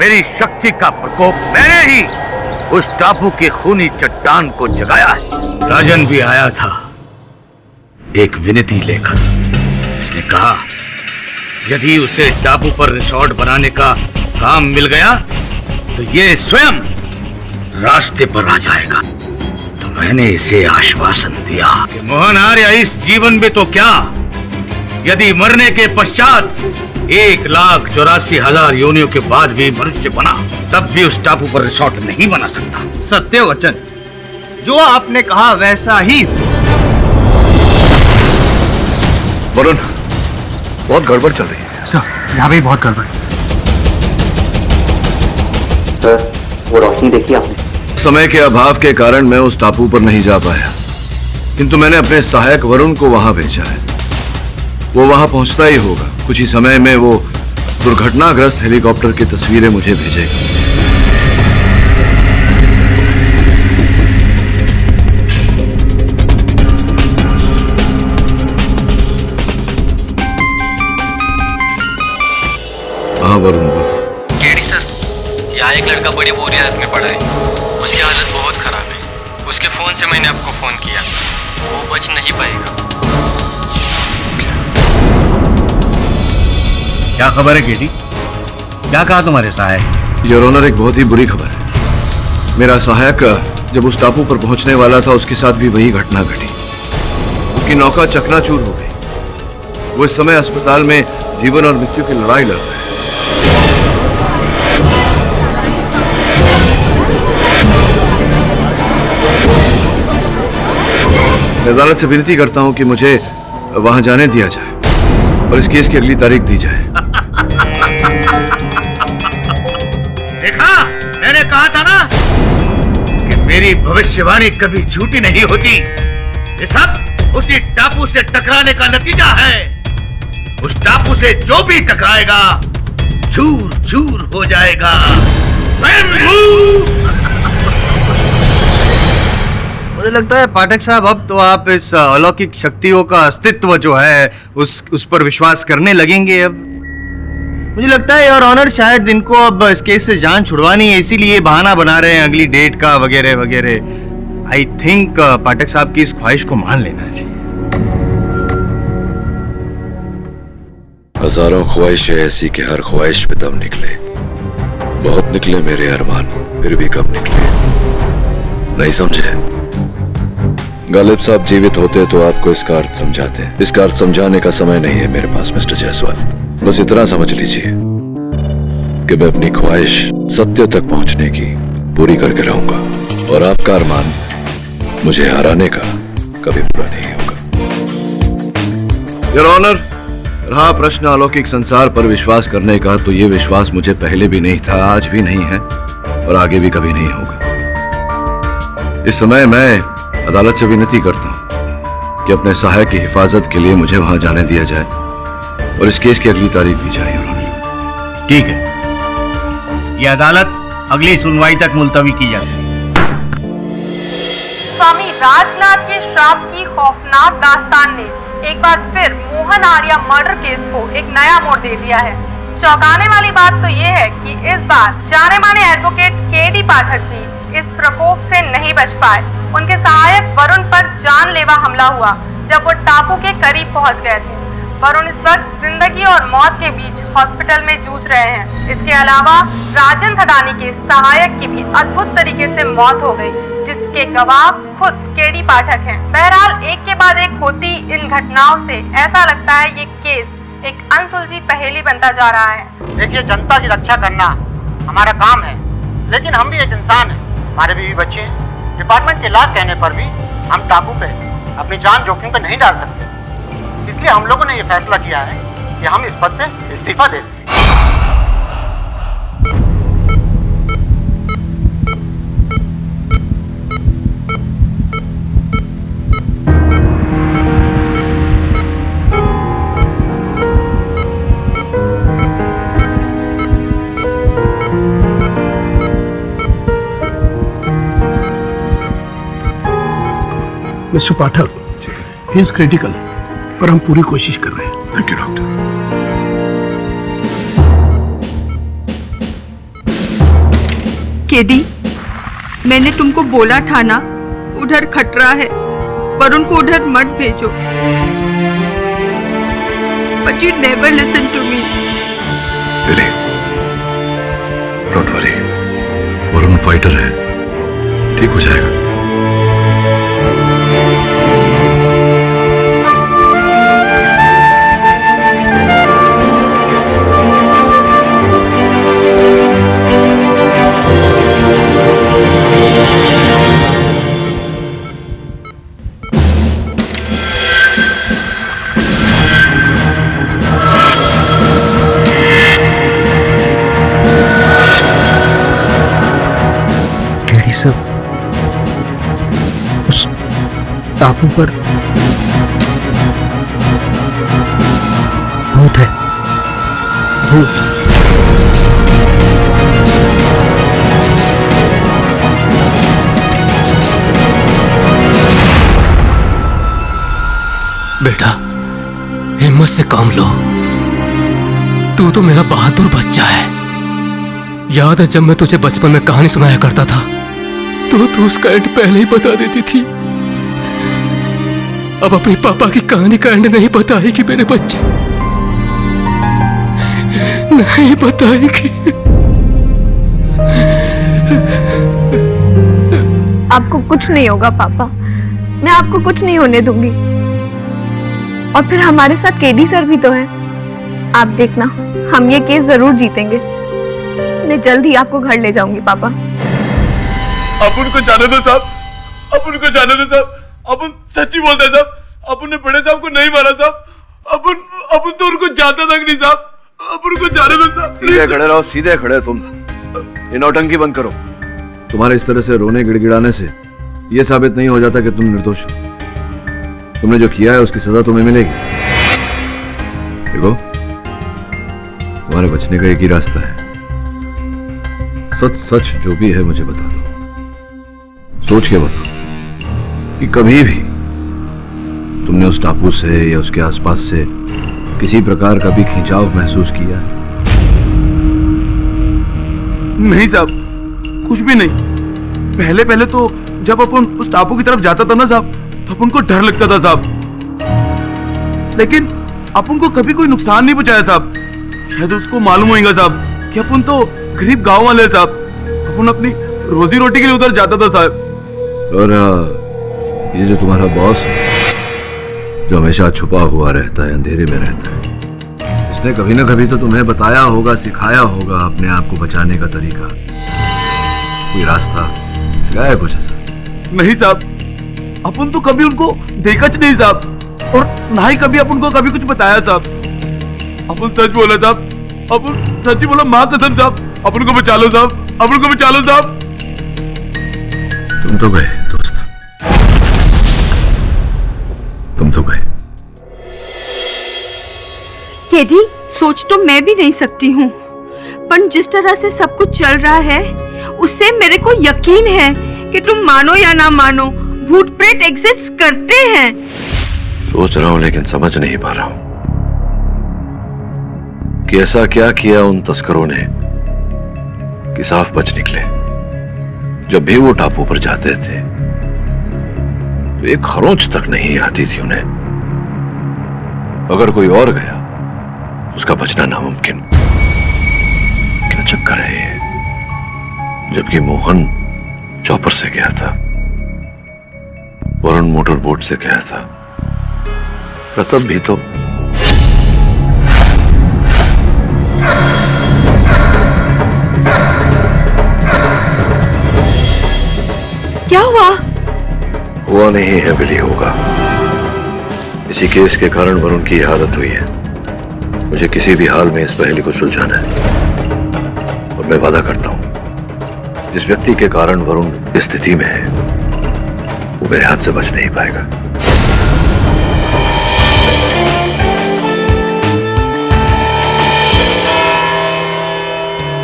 मेरी शक्ति का प्रकोप मैंने ही उस टापू के खूनी चट्टान को जगाया है। राजन भी आया था एक विनती लेकर। इसने कहा यदि उसे टापू पर रिसोर्ट बनाने का काम मिल गया तो ये स्वयं रास्ते पर आ जाएगा। तो मैंने इसे आश्वासन दिया कि मोहन आर्य इस जीवन में तो क्या, यदि मरने के पश्चात 1,84,000 योनियों के बाद भी मनुष्य बना तब भी उस टापू पर रिसोर्ट नहीं बना सकता। सत्य वचन, जो आपने कहा वैसा ही। वरुण, बहुत गड़बड़ चल रही है। सर, यहाँ भी बहुत गड़बड़। सर, वो रोशनी देखी आपने? समय के अभाव के कारण मैं उस टापू पर नहीं जा पाया, किंतु मैंने अपने सहायक वरुण को वहां भेजा है। वो वहां पहुंचता ही होगा। कुछ ही समय में वो दुर्घटनाग्रस्त हेलीकॉप्टर की तस्वीरें मुझे भेजेगी। हाँ वरुण, केडी सर, यहाँ एक लड़का बड़ी बुरी हालत में पड़ा है। उसकी हालत बहुत खराब है। उसके फोन से मैंने आपको फोन किया। वो बच नहीं पाएगा। क्या खबर है केडी? क्या कहा तुम्हारे सहायक? योर ऑनर, एक बहुत ही बुरी खबर है। मेरा सहायक जब उस टापू पर पहुंचने वाला था उसके साथ भी वही घटना घटी। उसकी नौका चकनाचूर हो गई। वो इस समय अस्पताल में जीवन और मृत्यु की लड़ाई लड़ रहा है। मैं अदालत से विनती करता हूं कि मुझे वहां जाने दिया जाए और इस केस की अगली तारीख दी जाए। देखा, मैंने कहा था ना कि मेरी भविष्यवाणी कभी झूठी नहीं होती। ये सब उसी टापू से टकराने का नतीजा है। उस टापू से जो भी टकराएगा चूर चूर हो जाएगा। मुझे लगता है पाठक साहब, अब तो आप इस अलौकिक शक्तियों का अस्तित्व जो है उस पर विश्वास करने लगेंगे। अब मुझे लगता है योर ऑनर शायद इनको अब इस केस से जान छुड़वानी है, इसीलिए बहाना बना रहे हैं अगली डेट का वगैरह वगैरह। आई थिंक पाठक साहब की इस ख्वाहिश को मान लेना चाहिए। हजारों ख्वाहिशें ऐसी कि हर ख्वाहिश पे दम निकले। बहुत निकले मेरे अरमान, फिर भी कम निकले। नहीं समझे? गालिब साहब जीवित होते तो आपको इसका अर्थ समझाते। इसका अर्थ समझाने का समय नहीं है मेरे पास मिस्टर जायसवाल। बस इतना समझ लीजिए कि मैं अपनी ख्वाहिश सत्य तक पहुंचने की पूरी करके रहूंगा और आपका अरमान मुझे हराने का कभी पूरा नहीं होगा। योर ऑनर, रहा प्रश्न अलौकिक संसार पर विश्वास करने का, तो ये विश्वास मुझे पहले भी नहीं था, आज भी नहीं है और आगे भी कभी नहीं होगा। इस समय मैं अदालत से विनती करता हूं कि अपने सहायक की हिफाजत के लिए मुझे वहां जाने दिया जाए और इस केस की अगली तारीख दी जाए। ठीक है, ये अदालत अगली सुनवाई तक मुलतवी की जाती है। स्वामी राजनाथ के श्राप की खौफनाक दास्तान ने एक बार फिर मोहन आर्य मर्डर केस को एक नया मोड़ दे दिया है। चौंकाने वाली बात तो ये है कि इस बार जाने माने एडवोकेट केडी पाठक भी इस प्रकोप से नहीं बच पाए। उनके सहायक वरुण पर जानलेवा हमला हुआ जब वो टापू के करीब पहुंच गए थे। वरुण इस वक्त जिंदगी और मौत के बीच हॉस्पिटल में जूझ रहे हैं। इसके अलावा राजन थदानी के सहायक की भी अद्भुत तरीके से मौत हो गई, जिसके गवाह खुद केडी पाठक हैं। बहरहाल एक के बाद एक होती इन घटनाओं से ऐसा लगता है ये केस एक अनसुलझी पहेली बनता जा रहा है। देखिए, जनता की रक्षा करना हमारा काम है, लेकिन हम भी एक इंसान हैं। हमारे बीवी बच्चे हैं। डिपार्टमेंट के लाख कहने पर भी हम टापू पे अपनी जान जोखिम पे नहीं डाल सकते। इसलिए हम लोगों ने ये फैसला किया है कि हम इस पद से इस्तीफा देते हैं। Mister Pathak, he is critical, पर हम पूरी कोशिश कर रहे हैं। Thank you doctor. केडी, मैंने तुमको बोला था ना, उधर खतरा है, वरुण को उधर मत भेजो। But you never listen to me. Lily, don't worry, Varun fighter है, ठीक हो जाएगा। सब उस टापू पर भूत है, भूत। बेटा, हिम्मत से काम लो। तू तो मेरा बहादुर बच्चा है। याद है जब मैं तुझे बचपन में कहानी सुनाया करता था तो तू उसका एंड पहले ही बता देती थी। अब अपने पापा की कहानी का एंड नहीं बताएगी मेरे बच्चे, नहीं बताएगी। आपको कुछ नहीं होगा पापा, मैं आपको कुछ नहीं होने दूंगी। और फिर हमारे साथ केडी सर भी तो हैं। आप देखना, हम ये केस जरूर जीतेंगे। मैं जल्द ही आपको घर ले जाऊंगी पापा। अपन को जाने दो साहब, अपन को जाने दो साहब, अपन सच्ची बोलते हैं साहब, अपन ने बड़े साहब को नहीं मारा साहब, अपन तो उनको जानता तक नहीं साहब, अपन को जाने दो साहब। सीधे खड़े रहो, सीधे खड़े तुम। ये नौटंकी बंद करो। तुम्हारे इस तरह से रोने गिड़गिड़ाने से ये साबित नहीं हो जाता कि तुम निर्दोष हो। तुमने जो किया है उसकी सजा तुम्हें मिलेगी। देखो, तुम्हारे बचने का एक ही रास्ता है। सच सच जो भी है मुझे बता दो, सोच के बताओ कि कभी भी तुमने उस टापू से या उसके आसपास से किसी प्रकार का भी खिंचाव महसूस किया है? नहीं साहब, कुछ भी नहीं। पहले पहले तो जब अपन उस टापू की तरफ जाता था ना साहब, तो अपन को डर लगता था साहब, लेकिन अपन को कभी कोई नुकसान नहीं पहुंचाया साहब। शायद उसको मालूम होगा साहब कि अपन तो गरीब गांव वाले साहब, अपन अपनी रोजी रोटी के लिए उधर जाता था साहब। और ये जो तुम्हारा बॉस है, जो हमेशा छुपा हुआ रहता है, अंधेरे में रहता है, इसने कभी ना कभी तो तुम्हें बताया होगा, सिखाया होगा अपने आप को बचाने का तरीका, कोई रास्ता सिखाया कुछ ऐसा? नहीं साहब, अपन तो कभी उनको देखा नहीं साहब, और ना ही कभी अपन को कभी कुछ बताया साहब। अपन सच बोला साहब, अपन सच ही बोला, मां कसम साहब, अपन को बचा लो साहब, अपन को बचा लो साहब। तुम तो गए दोस्त, तुम तो गए। केडी, सोच तो मैं भी नहीं सकती हूँ, पर जिस तरह से सब कुछ चल रहा है उससे मेरे को यकीन है कि तुम मानो या ना मानो, भूत प्रेत एग्जिस्ट करते हैं। सोच रहा हूं लेकिन समझ नहीं पा रहा हूं कि ऐसा क्या किया उन तस्करों ने कि साफ बच निकले। जब भी वो टापू पर जाते थे तो एक खरोंच तक नहीं आती थी उन्हें। अगर कोई और गया उसका बचना नामुमकिन। क्या चक्कर है ये? जबकि मोहन चौपर से गया था, वरुण मोटर बोट से गया था, प्रताप भी तो। क्या हुआ? हुआ नहीं है, बिली होगा। इसी केस के कारण वरुण की हालत हुई है। मुझे किसी भी हाल में इस पहेली को सुलझाना है, और मैं वादा करता हूं जिस व्यक्ति के कारण वरुण इस स्थिति में है वो मेरे हाथ से बच नहीं पाएगा।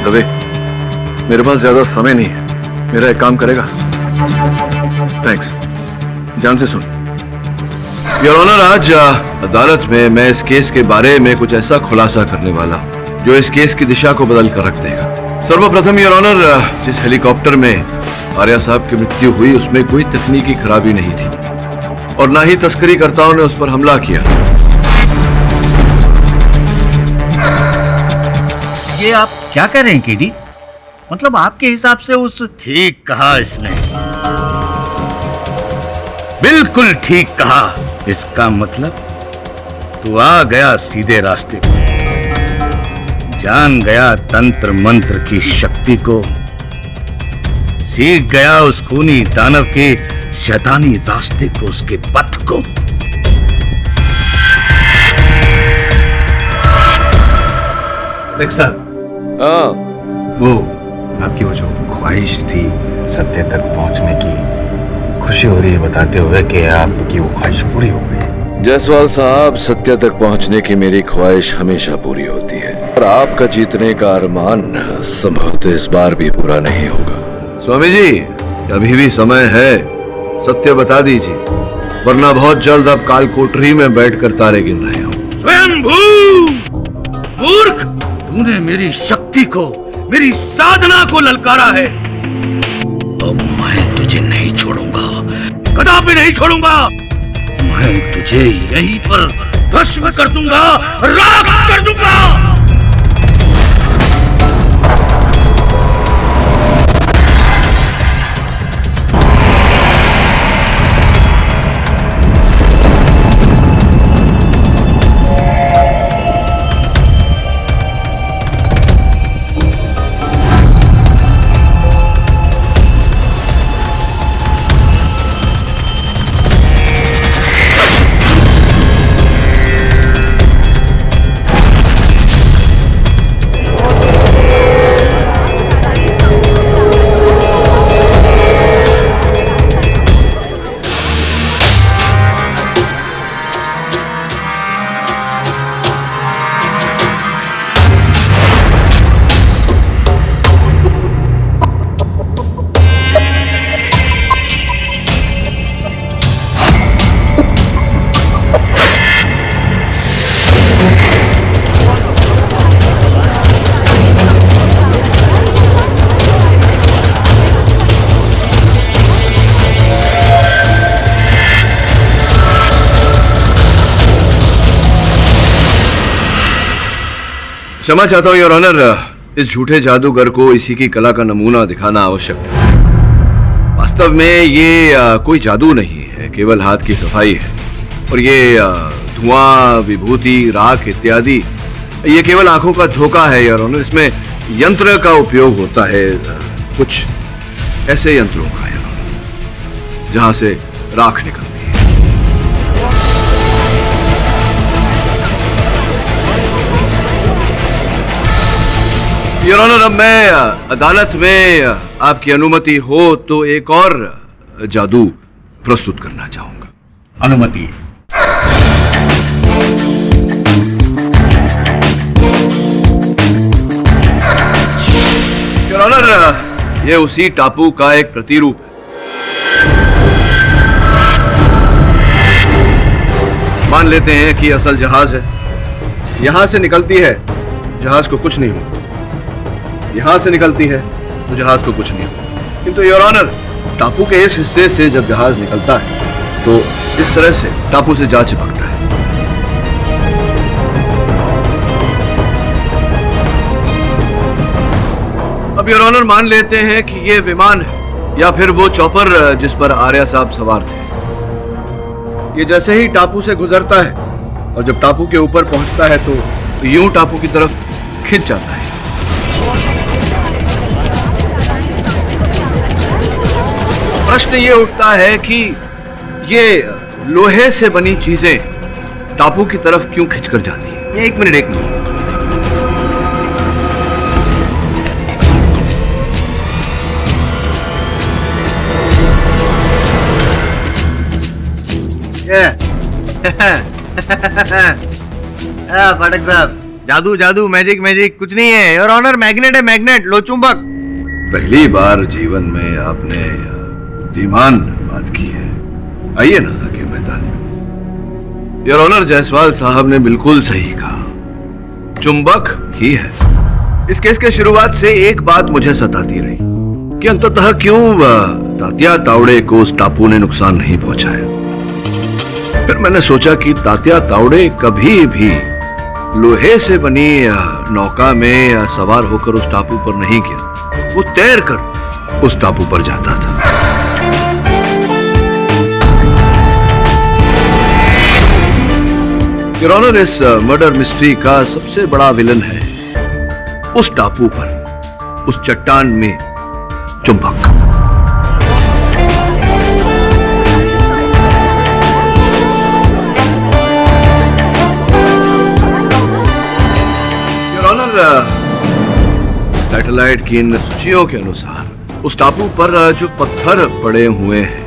दबे, मेरे पास ज्यादा समय नहीं है, मेरा एक काम करेगा? थैंक्स, जान से सुन। योर ऑनर, आज अदालत में मैं इस केस के बारे में कुछ ऐसा खुलासा करने वाला जो इस केस की दिशा को बदल कर रख देगा। सर्वप्रथम योर ऑनर, जिस हेलीकॉप्टर में आर्या साहब की मृत्यु हुई उसमें कोई तकनीकी खराबी नहीं थी और ना ही तस्करीकर्ताओं ने उस पर हमला किया। ये आप क्या कह रहे हैं केडी? मतलब आपके हिसाब से उस... ठीक कहा इसने, बिल्कुल ठीक कहा। इसका मतलब तू आ गया सीधे रास्ते पर, जान गया तंत्र मंत्र की शक्ति को, सीख गया उस खूनी दानव के शैतानी रास्ते को, उसके पथ को। हाँ, वो आपकी वो जो ख्वाहिश थी सत्य तक पहुंचने की, खुशी हो रही है बताते हुए कि आपकी वो ख्वाहिश पूरी हो गई। जायसवाल साहब, सत्य तक पहुंचने की मेरी ख्वाहिश हमेशा पूरी होती है और आपका जीतने का अरमान संभवतः इस बार भी पूरा नहीं होगा। स्वामी जी, अभी भी समय है, सत्य बता दीजिए, वरना बहुत जल्द आप काल कोठरी में बैठकर तारे गिन रहे हो। स्वयंभू मूर्ख, तूने मेरी शक्ति को, मेरी साधना को ललकारा है। अब मैं तुझे नहीं छोड़ूंगा, कदापि नहीं छोड़ूंगा। मैं तुझे यहीं पर भस्म कर दूंगा, राख कर दूंगा। क्षमा चाहता हूं योर ऑनर, इस झूठे जादूगर को इसी की कला का नमूना दिखाना आवश्यक था। वास्तव में ये कोई जादू नहीं है, केवल हाथ की सफाई है। और ये धुआं, विभूति, राख इत्यादि, ये केवल आंखों का धोखा है योर ऑनर। इसमें यंत्र का उपयोग होता है, कुछ ऐसे यंत्रों का योर ऑनर, जहां से राख निकलती है। योर ऑनर, अब मैं अदालत में आपकी अनुमति हो तो एक और जादू प्रस्तुत करना चाहूंगा। अनुमति। योर ऑनर, ये उसी टापू का एक प्रतिरूप है। मान लेते हैं कि असल जहाज है, यहां से निकलती है, जहाज को कुछ नहीं होता। यहां से निकलती है तो जहाज को कुछ नहीं होता। किंतु योर ऑनर, टापू के इस हिस्से से जब जहाज निकलता है तो इस तरह से टापू से जा चिपकता है। अब योर ऑनर, मान लेते हैं कि ये विमान है या फिर वो चॉपर जिस पर आर्या साहब सवार थे। ये जैसे ही टापू से गुजरता है और जब टापू के ऊपर पहुंचता है तो यूं टापू की तरफ खिंच जाता है। प्रश्न ये उठता है कि ये लोहे से बनी चीजें टापू की तरफ क्यों खिंचकर जाती हैं? एक मिनट। फाटक साहब, जादू जादू, मैजिक मैजिक कुछ नहीं है योर ऑनर। मैग्नेट है, मैग्नेट, लो चुंबक। पहली बार जीवन में आपने बुद्धिमान बात की है। आइए ना आगे मैदान में। योर ऑनर, जायसवाल साहब ने बिल्कुल सही कहा, चुंबक ही है। इस केस के शुरुआत से एक बात मुझे सताती रही कि अंततः क्यों तात्या तावड़े को उस टापू ने नुकसान नहीं पहुंचाया। फिर मैंने सोचा कि तात्या तावड़े कभी भी लोहे से बनी नौका में सवार होकर उस टापू पर नहीं गया, वो तैर कर उस टापू पर जाता था। योर ऑनर, इस मर्डर मिस्ट्री का सबसे बड़ा विलन है उस टापू पर, उस चट्टान में चुंबक। योर ऑनर, सैटेलाइट की इन सूचियों के अनुसार उस टापू पर जो पत्थर पड़े हुए हैं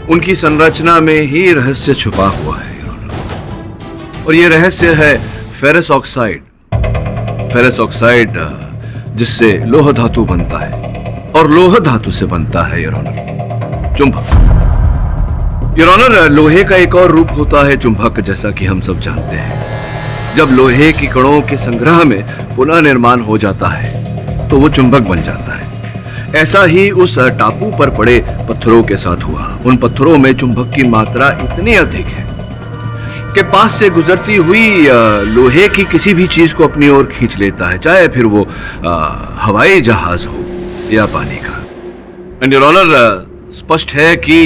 उनकी संरचना में ही रहस्य छुपा हुआ है योर ऑनर। और ये रहस्य है फेरस ऑक्साइड। फेरस ऑक्साइड जिससे लोह धातु बनता है और लोह धातु से बनता है योर ऑनर चुंबक। योर ऑनर, लोहे का एक और रूप होता है चुंबक, जैसा कि हम सब जानते हैं। जब लोहे की कणों के संग्रह में पुनः निर्माण हो जाता है तो वो चुंबक बन जाता है। ऐसा ही उस टापू पर पड़े पत्थरों के साथ हुआ। उन पत्थरों में चुंबक की मात्रा इतनी अधिक है के पास से गुजरती हुई लोहे की किसी भी चीज को अपनी ओर खींच लेता है, चाहे फिर वो हवाई जहाज हो या पानी का। एंड योर ऑनर, स्पष्ट है कि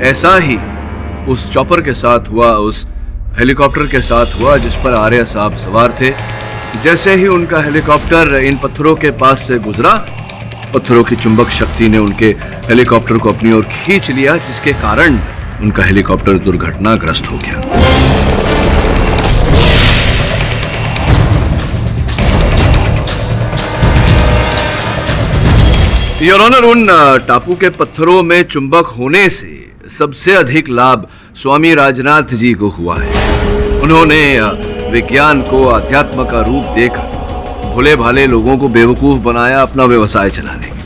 ऐसा ही उस चॉपर के साथ हुआ, उस हेलीकॉप्टर के साथ हुआ जिस पर आर्या साहब सवार थे। जैसे ही उनका हेलीकॉप्टर इन पत्थरों के पास से गुजरा, पत्थरों की चुंबक शक्ति ने उनके हेलीकॉप्टर को अपनी ओर खींच लिया, जिसके कारण उनका हेलीकॉप्टर दुर्घटनाग्रस्त हो गया। योर ऑनर, उन टापू के पत्थरों में चुंबक होने से सबसे अधिक लाभ स्वामी राजनाथ जी को हुआ है। उन्होंने विज्ञान को अध्यात्म का रूप देकर भोले भाले लोगों को बेवकूफ बनाया अपना व्यवसाय चलाने के लिए।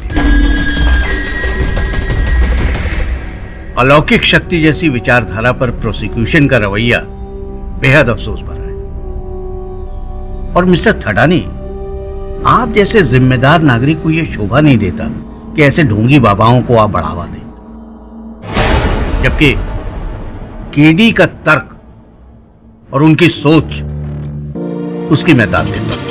अलौकिक शक्ति जैसी विचारधारा पर प्रोसिक्यूशन का रवैया बेहद अफसोस भरा है। और मिस्टर थडानी, आप जैसे जिम्मेदार नागरिक को यह शोभा नहीं देता कि ऐसे ढोंगी बाबाओं को आप बढ़ावा दें, जबकि केडी का तर्क और उनकी सोच उसकी मैं दाद देता हूं।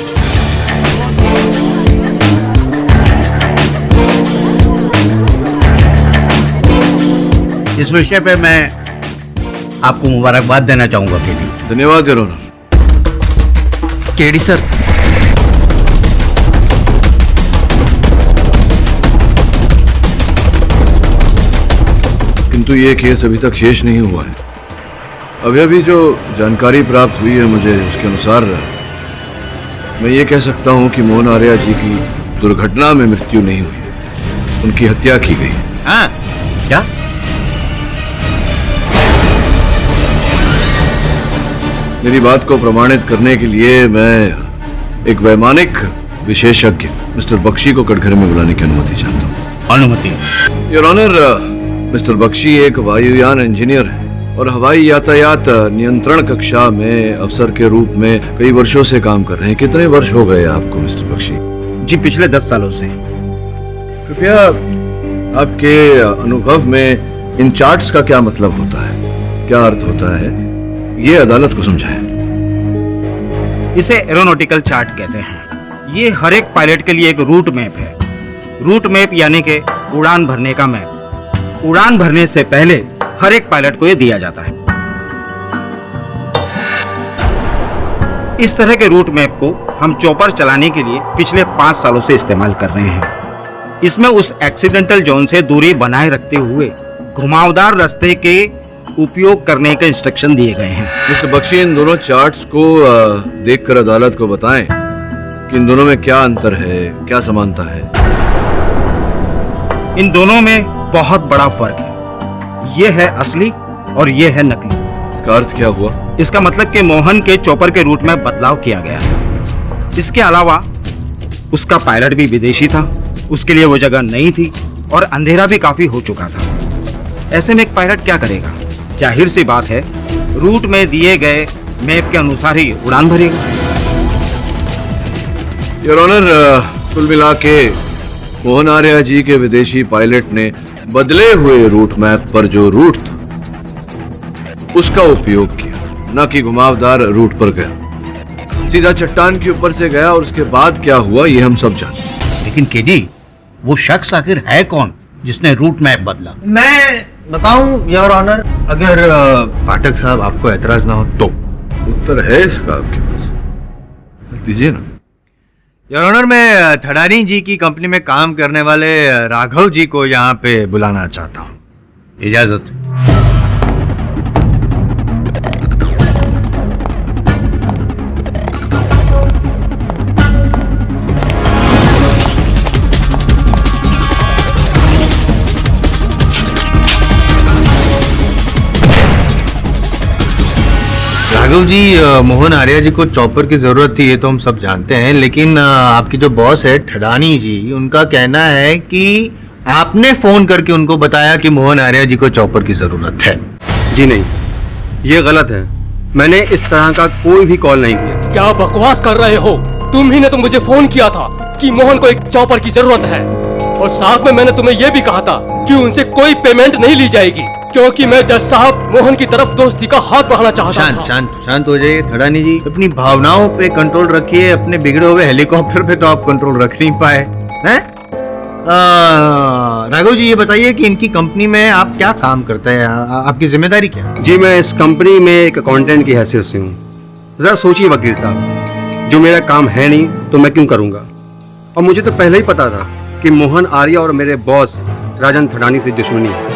इस विषय पे मैं आपको मुबारकबाद देना चाहूंगा केडी। धन्यवाद योर ऑनर। केडी सर, किंतु ये केस अभी तक शेष नहीं हुआ है। अभी जो जानकारी प्राप्त हुई है मुझे, उसके अनुसार मैं ये कह सकता हूं कि मोहन आर्या जी की दुर्घटना में मृत्यु नहीं हुई है, उनकी हत्या की गई। हाँ, क्या? मेरी बात को प्रमाणित करने के लिए मैं एक वैमानिक विशेषज्ञ मिस्टर बख्शी को कटघरे में बुलाने की अनुमति चाहता हूँ। अनुमति? योर ऑनर, मिस्टर बख्शी एक वायुयान इंजीनियर है और हवाई यातायात नियंत्रण कक्षा में अफसर के रूप में कई वर्षों से काम कर रहे हैं। कितने वर्ष हो गए आपको मिस्टर बख्शी? जी, पिछले 10 सालों से। कृपया आपके अनुभव में इन चार्ट्स का क्या मतलब होता है, क्या अर्थ होता है, ये अदालत को समझाएं। इसे एरोनॉटिकल चार्ट कहते हैं। ये हर एक पायलट के लिए एक रूट मैप है। रूट मैप यानी कि उड़ान भरने का मैप। उड़ान भरने से पहले हर एक पायलट को ये दिया जाता है। इस तरह के रूट मैप को हम चॉपर चलाने के लिए पिछले 5 सालों से इस्तेमाल कर रहे हैं। इसमें उस एक्सीडेंटल जोन से दूरी बनाए रखते हुए घुमावदार रास्ते के उपयोग करने के इंस्ट्रक्शन दिए गए हैं। मिस्टर बख्शी, इन दोनों चार्ट्स को देखकर अदालत को बताएं कि इन दोनों में क्या अंतर है, क्या समानता है। इन दोनों में बहुत बड़ा फर्क है। ये है असली और ये है नकली। इसका अर्थ क्या हुआ? इसका मतलब कि मोहन के चॉपर के रूट में बदलाव किया गया है। इसके अलावा उसका पायलट भी विदेशी था, उसके लिए वो जगह नई थी और अंधेरा भी काफी हो चुका था। ऐसे में एक पायलट क्या करेगा? जाहिर सी बात है, रूट में दिए गए मैप के अनुसार ही उड़ान भरेगा। योर ऑनर, कुल मिला के मोहन आर्या जी के विदेशी पायलट ने बदले हुए रूट मैप पर जो रूट था उसका उपयोग किया, न कि घुमावदार रूट पर गया। सीधा चट्टान के ऊपर से गया और उसके बाद क्या हुआ ये हम सब जानते हैं। लेकिन केडी, वो शख्स आखिर है कौन जिसने रूट मैप बदला? मैं बताऊं योर ऑनर, अगर पाठक साहब आपको एतराज ना हो तो। उत्तर है इसका आपके पास, दीजिए ना। योर ऑनर, मैं थडानी जी की कंपनी में काम करने वाले राघव जी को यहाँ पे बुलाना चाहता हूँ। इजाजत। राघव जी, मोहन आर्या जी को चॉपर की जरूरत थी, ये तो हम सब जानते हैं, लेकिन आपकी जो बॉस है ठडानी जी, उनका कहना है कि आपने फोन करके उनको बताया कि मोहन आर्या जी को चॉपर की जरूरत है। जी नहीं, ये गलत है। मैंने इस तरह का कोई भी कॉल नहीं किया। क्या बकवास कर रहे हो? तुम ही ने तो मुझे फोन किया था कि मोहन को एक चॉपर की जरूरत है, और साथ में मैंने तुम्हें यह भी कहा था कि उनसे कोई पेमेंट नहीं ली जाएगी, क्योंकि मैं जज साहब मोहन की तरफ दोस्ती का हाथ बढ़ाना चाहता शांत था। शांत शांत हो जाइए ठडानी जी, अपनी भावनाओं पे कंट्रोल रखिए। अपने बिगड़े हुए हेलीकॉप्टर पे तो आप कंट्रोल रख नहीं पाए हैं। राघव जी, ये बताइए कि इनकी कंपनी में आप क्या काम करते हैं, आपकी जिम्मेदारी क्या है? जी, मैं इस कंपनी में एक अकाउंटेंट की हैसियत से हूँ। जरा सोचिए वकील साहब, जो मेरा काम है नहीं तो मैं क्यों करूँगा? और मुझे तो पहले ही पता था कि मोहन आर्या और मेरे बॉस राजन थडानी से दुश्मनी है।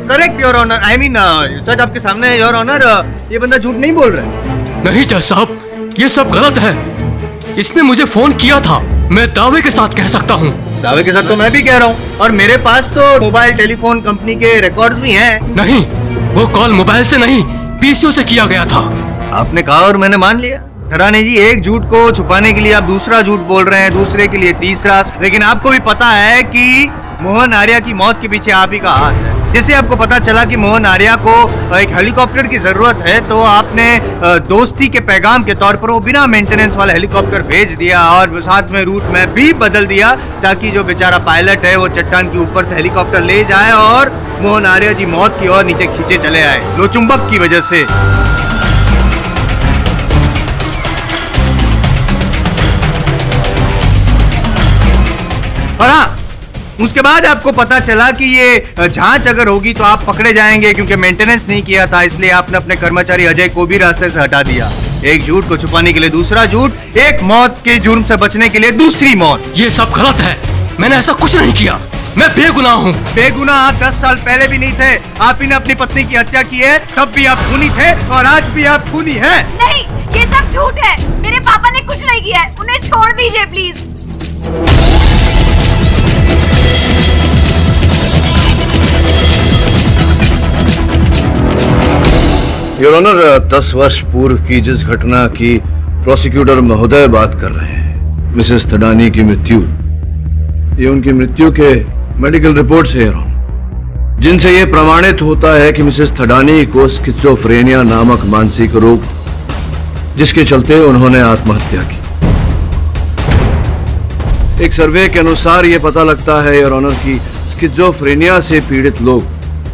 Correct your honour. I mean सच आपके सामने है योर ऑनर, ये बंदा झूठ नहीं बोल रहा है। नहीं जज साहब, ये सब गलत है। इसने मुझे फोन किया था, मैं दावे के साथ कह सकता हूँ। दावे के साथ तो मैं भी कह रहा हूँ, और मेरे पास तो मोबाइल टेलीफोन कंपनी के रिकॉर्ड्स भी हैं। नहीं, वो कॉल मोबाइल से नहीं, पीसीओ से किया गया था। आपने कहा और मैंने मान लिया। ठडानी जी, एक झूठ को छुपाने के लिए आप दूसरा झूठ बोल रहे हैं, दूसरे के लिए तीसरा, लेकिन आपको भी पता है कि मोहन आर्या की मौत के पीछे आप ही का हाथ है। जैसे आपको पता चला कि मोहन आर्या को एक हेलीकॉप्टर की जरूरत है, तो आपने दोस्ती के पैगाम के तौर पर वो बिना मेंटेनेंस वाला हेलीकॉप्टर भेज दिया, और साथ में रूट मैप भी बदल दिया, ताकि जो बेचारा पायलट है वो चट्टान के ऊपर से हेलीकॉप्टर ले जाए और मोहन आर्या जी मौत की ओर नीचे खींचे चले आए, लोचुंबक की वजह से। और हाँ, उसके बाद आपको पता चला कि ये जांच अगर होगी तो आप पकड़े जाएंगे, क्योंकि मेंटेनेंस नहीं किया था, इसलिए आपने अपने कर्मचारी अजय को भी रास्ते से हटा दिया। एक झूठ को छुपाने के लिए दूसरा झूठ, एक मौत के जुर्म से बचने के लिए दूसरी मौत। ये सब गलत है, मैंने ऐसा कुछ नहीं किया, मैं बेगुनाह हूँ। बेगुनाह आप 10 साल पहले भी नहीं थे। आप ही ने अपनी पत्नी की हत्या की है, तब भी आप खूनी थे और आज भी आप खूनी हैं। नहीं, ये सब झूठ है। मेरे पापा ने कुछ नहीं किया है, उन्हें छोड़ दीजिए प्लीज। योर ऑनर, 10 वर्ष पूर्व की जिस घटना की प्रोसिक्यूटर महोदय बात कर रहे हैं, मिसेस थडानी की मृत्यु, ये उनकी मृत्यु के मेडिकल रिपोर्ट से जिनसे ये प्रमाणित होता है कि मिसेस थडानी को स्किज़ोफ्रेनिया नामक मानसिक रोग था, जिसके चलते उन्होंने आत्महत्या की। एक सर्वे के अनुसार यह पता लगता है योर ऑनर कि स्किज़ोफ्रेनिया से पीड़ित लोग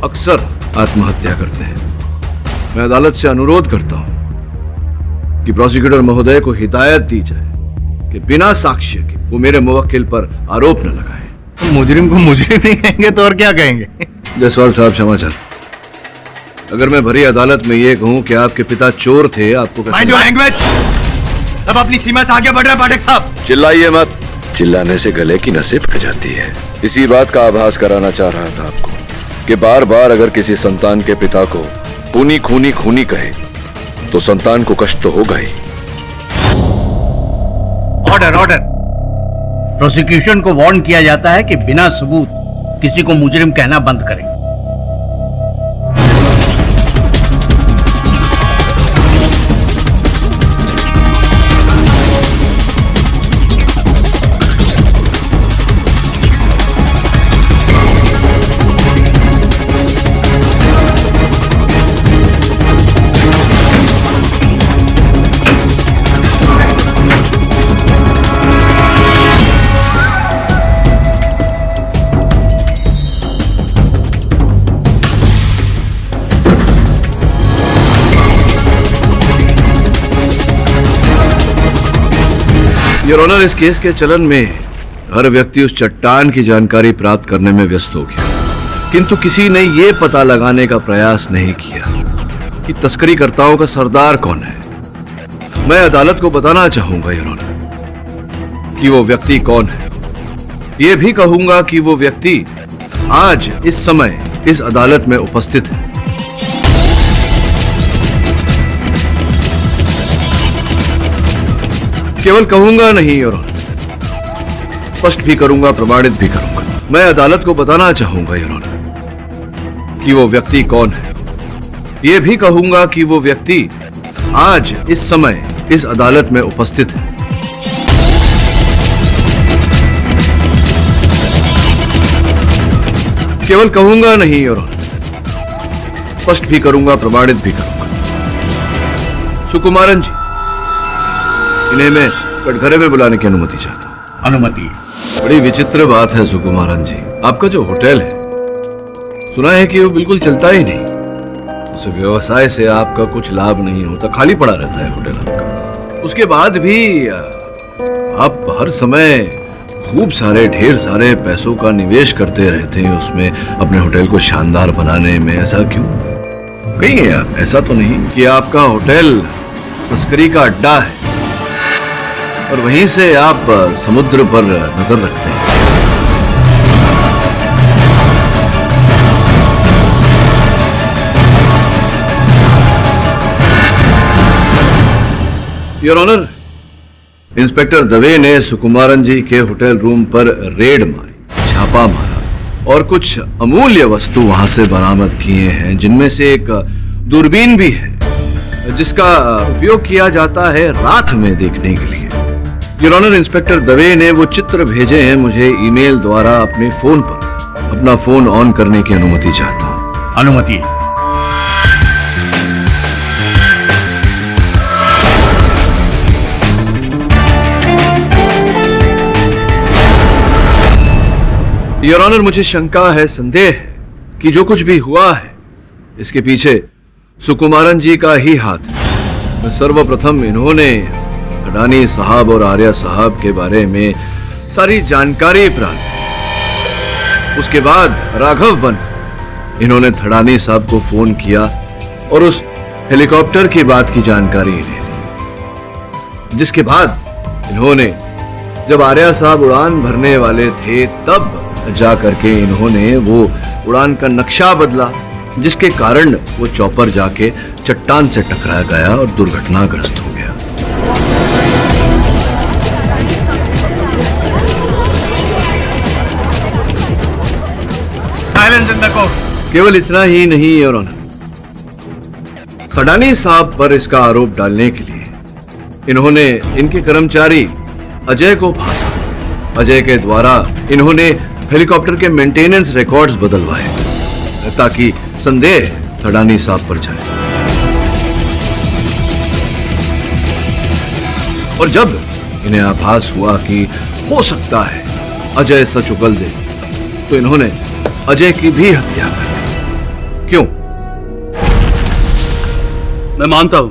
अक्सर आत्महत्या करते हैं। मैं अदालत से अनुरोध करता हूं कि प्रोसिक्यूटर महोदय को हिदायत दी जाए कि बिना साक्ष्य के वो मेरे मुवक्किल पर आरोप न लगाए। मुजरिम को मुजरिम नहीं कहेंगे तो और क्या कहेंगे? जसवाल साहब क्षमा चाहता, अगर मैं भरी अदालत में ये कहूं कि आपके पिता चोर थे, आपको माइंड योर लैंग्वेज। अब अपनी सीमा से आगे बढ़ रहे हैं पाठक साहब। चिल्लाइए मत, चिल्लाने से गले की नसें फट जाती है। इसी बात का आभास कराना चाह रहा था आपको कि बार बार अगर किसी संतान के पिता को खूनी खूनी खूनी कहे तो संतान को कष्ट तो होगा ही। Order order. प्रोसिक्यूशन को वार्न किया जाता है कि बिना सबूत किसी को मुजरिम कहना बंद करें। योर ऑनर, इस केस के चलन में हर व्यक्ति उस चट्टान की जानकारी प्राप्त करने में व्यस्त हो गया, किंतु किसी ने यह पता लगाने का प्रयास नहीं किया कि तस्करीकर्ताओं का सरदार कौन है। मैं अदालत को बताना चाहूंगा योर ऑनर कि वो व्यक्ति कौन है। यह भी कहूंगा कि वो व्यक्ति आज इस समय इस अदालत में उपस्थित है। केवल कहूंगा नहीं योर ऑनर, स्पष्ट भी करूंगा, प्रमाणित भी करूंगा। मैं अदालत को बताना चाहूंगा योर ऑनर कि वो व्यक्ति कौन है। यह भी कहूंगा कि वो व्यक्ति आज इस समय इस अदालत में उपस्थित है। केवल कहूंगा नहीं योर ऑनर, स्पष्ट भी करूंगा, प्रमाणित भी करूंगा। सुकुमारन जी, इन्हें मैं कटघरे में बुलाने की अनुमति चाहता हूं। अनुमति। बड़ी विचित्र बात है सुकुमारन जी, आपका जो होटल है सुना है कि वो बिल्कुल चलता ही नहीं। उस व्यवसाय से आपका कुछ लाभ नहीं होता, खाली पड़ा रहता है होटल आपका। उसके बाद भी आप हर समय खूब सारे, ढेर सारे पैसों का निवेश करते रहते हैं उसमें, अपने होटल को शानदार बनाने में। ऐसा क्यों? कहीं ऐसा तो नहीं कि आपका होटल तस्करी का अड्डा है और वहीं से आप समुद्र पर नजर रखते हैं? योर ऑनर, इंस्पेक्टर दवे ने सुकुमारन जी के होटल रूम पर रेड मारी, छापा मारा और कुछ अमूल्य वस्तु वहां से बरामद किए हैं, जिनमें से एक दूरबीन भी है जिसका उपयोग किया जाता है रात में देखने के लिए। योर ऑनर, इंस्पेक्टर दवे ने वो चित्र भेजे हैं मुझे ईमेल द्वारा अपने फोन पर। अपना फोन ऑन करने की अनुमति चाहता हूं। अनुमति। योर ऑनर, मुझे शंका है, संदेह है कि जो कुछ भी हुआ है इसके पीछे सुकुमारन जी का ही हाथ है। सर्वप्रथम इन्होंने थडानी साहब और आर्या साहब के बारे में सारी जानकारी प्राप्त की। उसके बाद राघव बन इन्होंने थडानी साहब को फोन किया और उस हेलीकॉप्टर की बात की जानकारी इन्हें दी, जिसके बाद इन्होंने जब आर्या साहब उड़ान भरने वाले थे तब जा करके इन्होंने वो उड़ान का नक्शा बदला, जिसके कारण वो चॉपर जाके चट्टान से टकरा गया और दुर्घटनाग्रस्त हो गया। केवल इतना ही नहीं योर ऑनर, थडानी साहब पर इसका आरोप डालने के लिए इन्होंने इनके कर्मचारी अजय को फांसा। अजय के द्वारा इन्होंने हेलीकॉप्टर के मेंटेनेंस रिकॉर्ड्स बदलवाए ताकि संदेह थडानी साहब पर जाए। और जब इन्हें आभास हुआ कि हो सकता है अजय सच उगल दे, तो इन्होंने अजय की भी हत्या कर दी। क्यों? मैं मानता हूं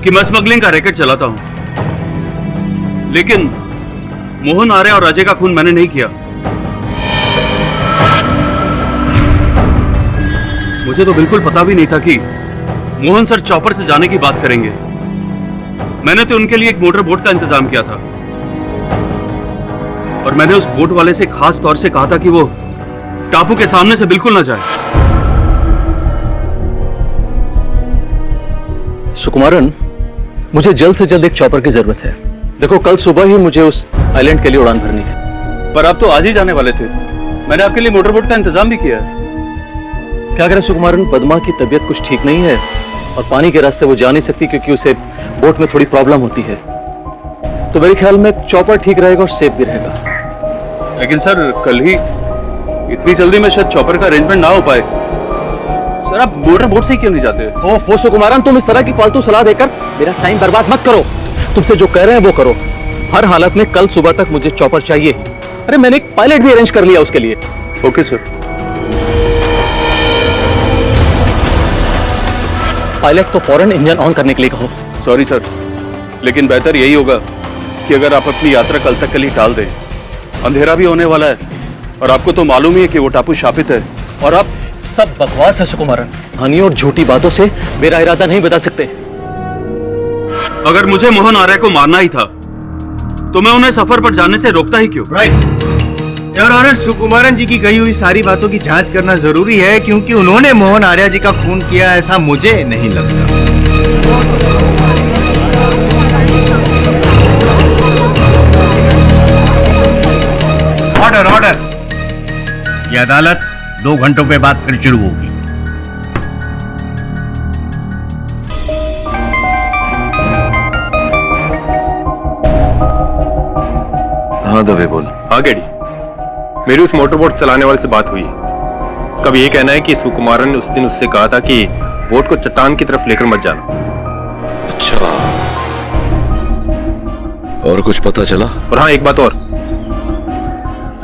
कि मैं स्मगलिंग का रैकेट चलाता हूं, लेकिन मोहन आर्या और अजय का खून मैंने नहीं किया। मुझे तो बिल्कुल पता भी नहीं था कि मोहन सर चॉपर से जाने की बात करेंगे। मैंने तो उनके लिए एक मोटर बोट का इंतजाम किया था और मैंने उस बोट वाले से खास तौर से कहा था कि वो टापू के सामने से बिल्कुल ना जाए। सुकुमारन, मुझे जल्द से जल्द एक चॉपर की जरूरत है। देखो, कल सुबह ही मुझे उस आइलैंड के लिए उड़ान भरनी है। पर आप तो आज ही जाने वाले थे। मैंने आपके लिए मोटर बोट का इंतजाम भी किया है। क्या करें सुकुमारन, पद्मा की तबीयत कुछ ठीक नहीं है और पानी के रास्ते वो जा नहीं सकती क्योंकि उसे बोट में थोड़ी प्रॉब्लम होती है। तो मेरे ख्याल में चॉपर ठीक रहेगा और सेफ भी रहेगा। लेकिन सर, कल ही इतनी जल्दी में शायद चॉपर का अरेंजमेंट ना हो पाए। सर, आप मोटर बोट से क्यों नहीं जाते? ओह सुकुमारन, तुम इस तरह की फालतू सलाह देकर मेरा टाइम बर्बाद मत करो। तुमसे जो कह रहे हैं वो करो। हर हालत में कल सुबह तक मुझे चॉपर चाहिए। अरे मैंने एक पायलट भी अरेंज कर लिया उसके लिए। Okay sir. पायलट को फौरन इंजन ऑन करने के लिए कहो। सॉरी सर, लेकिन बेहतर यही होगा कि अगर आप अपनी यात्रा कल तक के लिए टाल दें, अंधेरा भी होने वाला है और आपको तो मालूम ही है कि वो टापू शापित है और आप सब बकवास है सुकुमारन। कहानी और झूठी बातों से मेरा इरादा नहीं बता सकते। अगर मुझे मोहन आर्य को मारना ही था तो मैं उन्हें सफर पर जाने से रोकता ही क्यों? राइट योर ऑनर, सुकुमारन जी की कही हुई सारी बातों की जांच करना जरूरी है क्योंकि उन्होंने मोहन आर्य जी का खून किया ऐसा मुझे नहीं लगता। Order order. यह अदालत 2 घंटों के बाद फिर शुरू होगी। हाँ दवे बोल। हाँ गेडी, मेरी उस मोटर बोट चलाने वाले से बात हुई। उसका भी ये कहना है कि सुकुमारन ने उस दिन उससे कहा था कि बोट को चट्टान की तरफ लेकर मत जाना। अच्छा, और कुछ पता चला? और हाँ, एक बात और,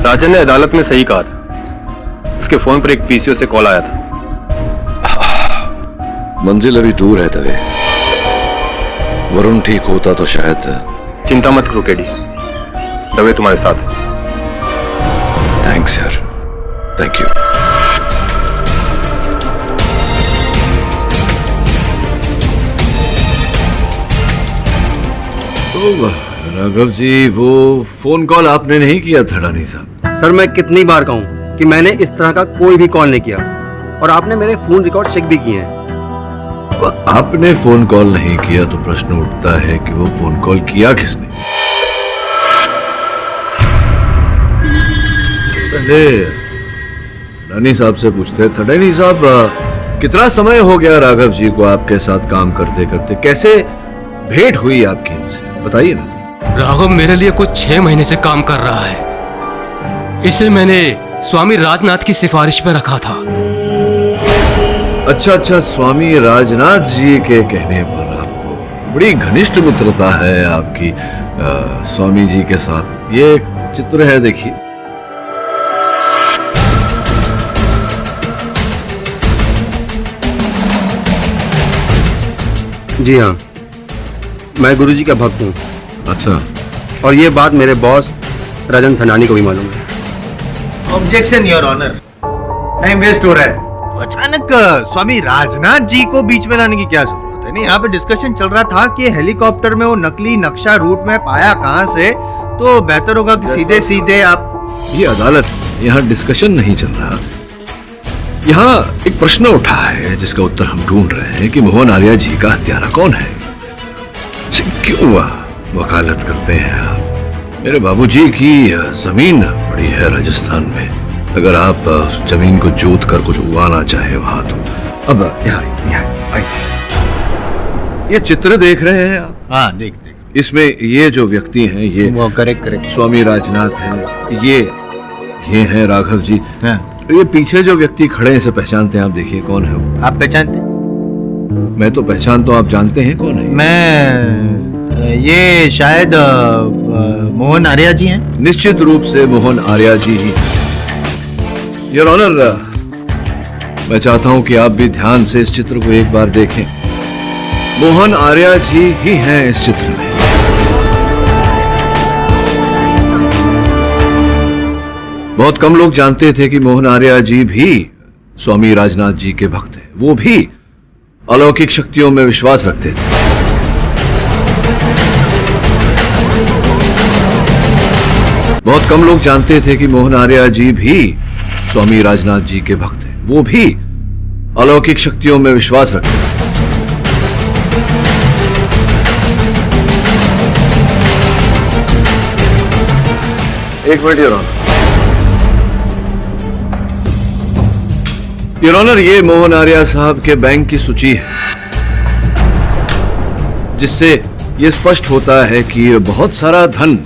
राजन ने अदालत में सही कहा था। उसके फोन पर एक पीसीओ से कॉल आया था। मंजिल अभी दूर है दवे। वरुण ठीक होता तो शायद। चिंता मत करो केडी, दवे तुम्हारे साथ है। थैंक्स यार, थैंक यू। राघव जी, वो फोन कॉल आपने नहीं किया थड़ानी साहब? सर मैं कितनी बार कहूं कि मैंने इस तरह का कोई भी कॉल नहीं किया और आपने मेरे फोन रिकॉर्ड चेक भी किए हैं। आपने फोन कॉल नहीं किया तो प्रश्न उठता है कि वो फोन कॉल किया किसने? पहले रानी साहब से पूछते। थड़ानी साहब, कितना समय हो गया राघव जी को आपके साथ काम करते करते? कैसे भेंट हुई आपकी इनसे, बताइए ना। राघव मेरे लिए कुछ 6 महीने से काम कर रहा है। इसे मैंने स्वामी राजनाथ की सिफारिश पे रखा था। अच्छा, स्वामी राजनाथ जी के कहने पर आपको बड़ी घनिष्ठ मित्रता है आपकी स्वामी जी के साथ। ये एक चित्र है, देखिए। जी हाँ, मैं गुरुजी का भक्त हूँ। अच्छा, और ये बात मेरे बॉस राजन थनानी को भी मालूम है। Objection your honour, time waste हो रहा है। अचानक स्वामी राजनाथ जी को बीच में लाने की क्या जरूरत है? नहीं, यहाँ पे डिस्कशन चल रहा था कि हेलीकॉप्टर में वो नकली नक्शा रूट में पाया कहाँ से, तो बेहतर होगा कि सीधे सीधे आप। ये अदालत, यहाँ डिस्कशन नहीं चल रहा। यहाँ एक प्रश्न उठा है जिसका उत्तर हम ढूंढ रहे हैं कि मोहन आर्य जी का हत्यारा कौन है। क्यों वकालत करते हैं आप? मेरे बाबूजी की जमीन पड़ी है राजस्थान में। अगर आप उस जमीन को जोत कर कुछ उगाना चाहे वहां, तो अब यहाँ ये चित्र देख रहे हैं आप? हाँ, देख। इसमें ये जो व्यक्ति हैं, ये वो करेक्ट स्वामी राजनाथ हैं। ये हैं राघव जी। हाँ। ये पीछे जो व्यक्ति खड़े हैं, इसे पहचानते हैं आप? देखिए कौन है वो। आप पहचानते? मैं तो पहचान, तो आप जानते हैं कौन है? ये शायद मोहन आर्य जी हैं। निश्चित रूप से मोहन आर्य जी ही। योर ऑनर, मैं चाहता हूं कि आप भी ध्यान से इस चित्र को एक बार देखें। मोहन आर्य जी ही हैं इस चित्र में। बहुत कम लोग जानते थे कि मोहन आर्य जी भी स्वामी राजनाथ जी के भक्त हैं। वो भी अलौकिक शक्तियों में विश्वास रखते थे। बहुत कम लोग जानते थे कि मोहन आर्य जी भी स्वामी राजनाथ जी के भक्त हैं। वो भी अलौकिक शक्तियों में विश्वास रखते थे। एक minute your honour. Your honour, ये मोहन आर्य साहब के बैंक की सूची है, जिससे यह स्पष्ट होता है कि बहुत सारा धन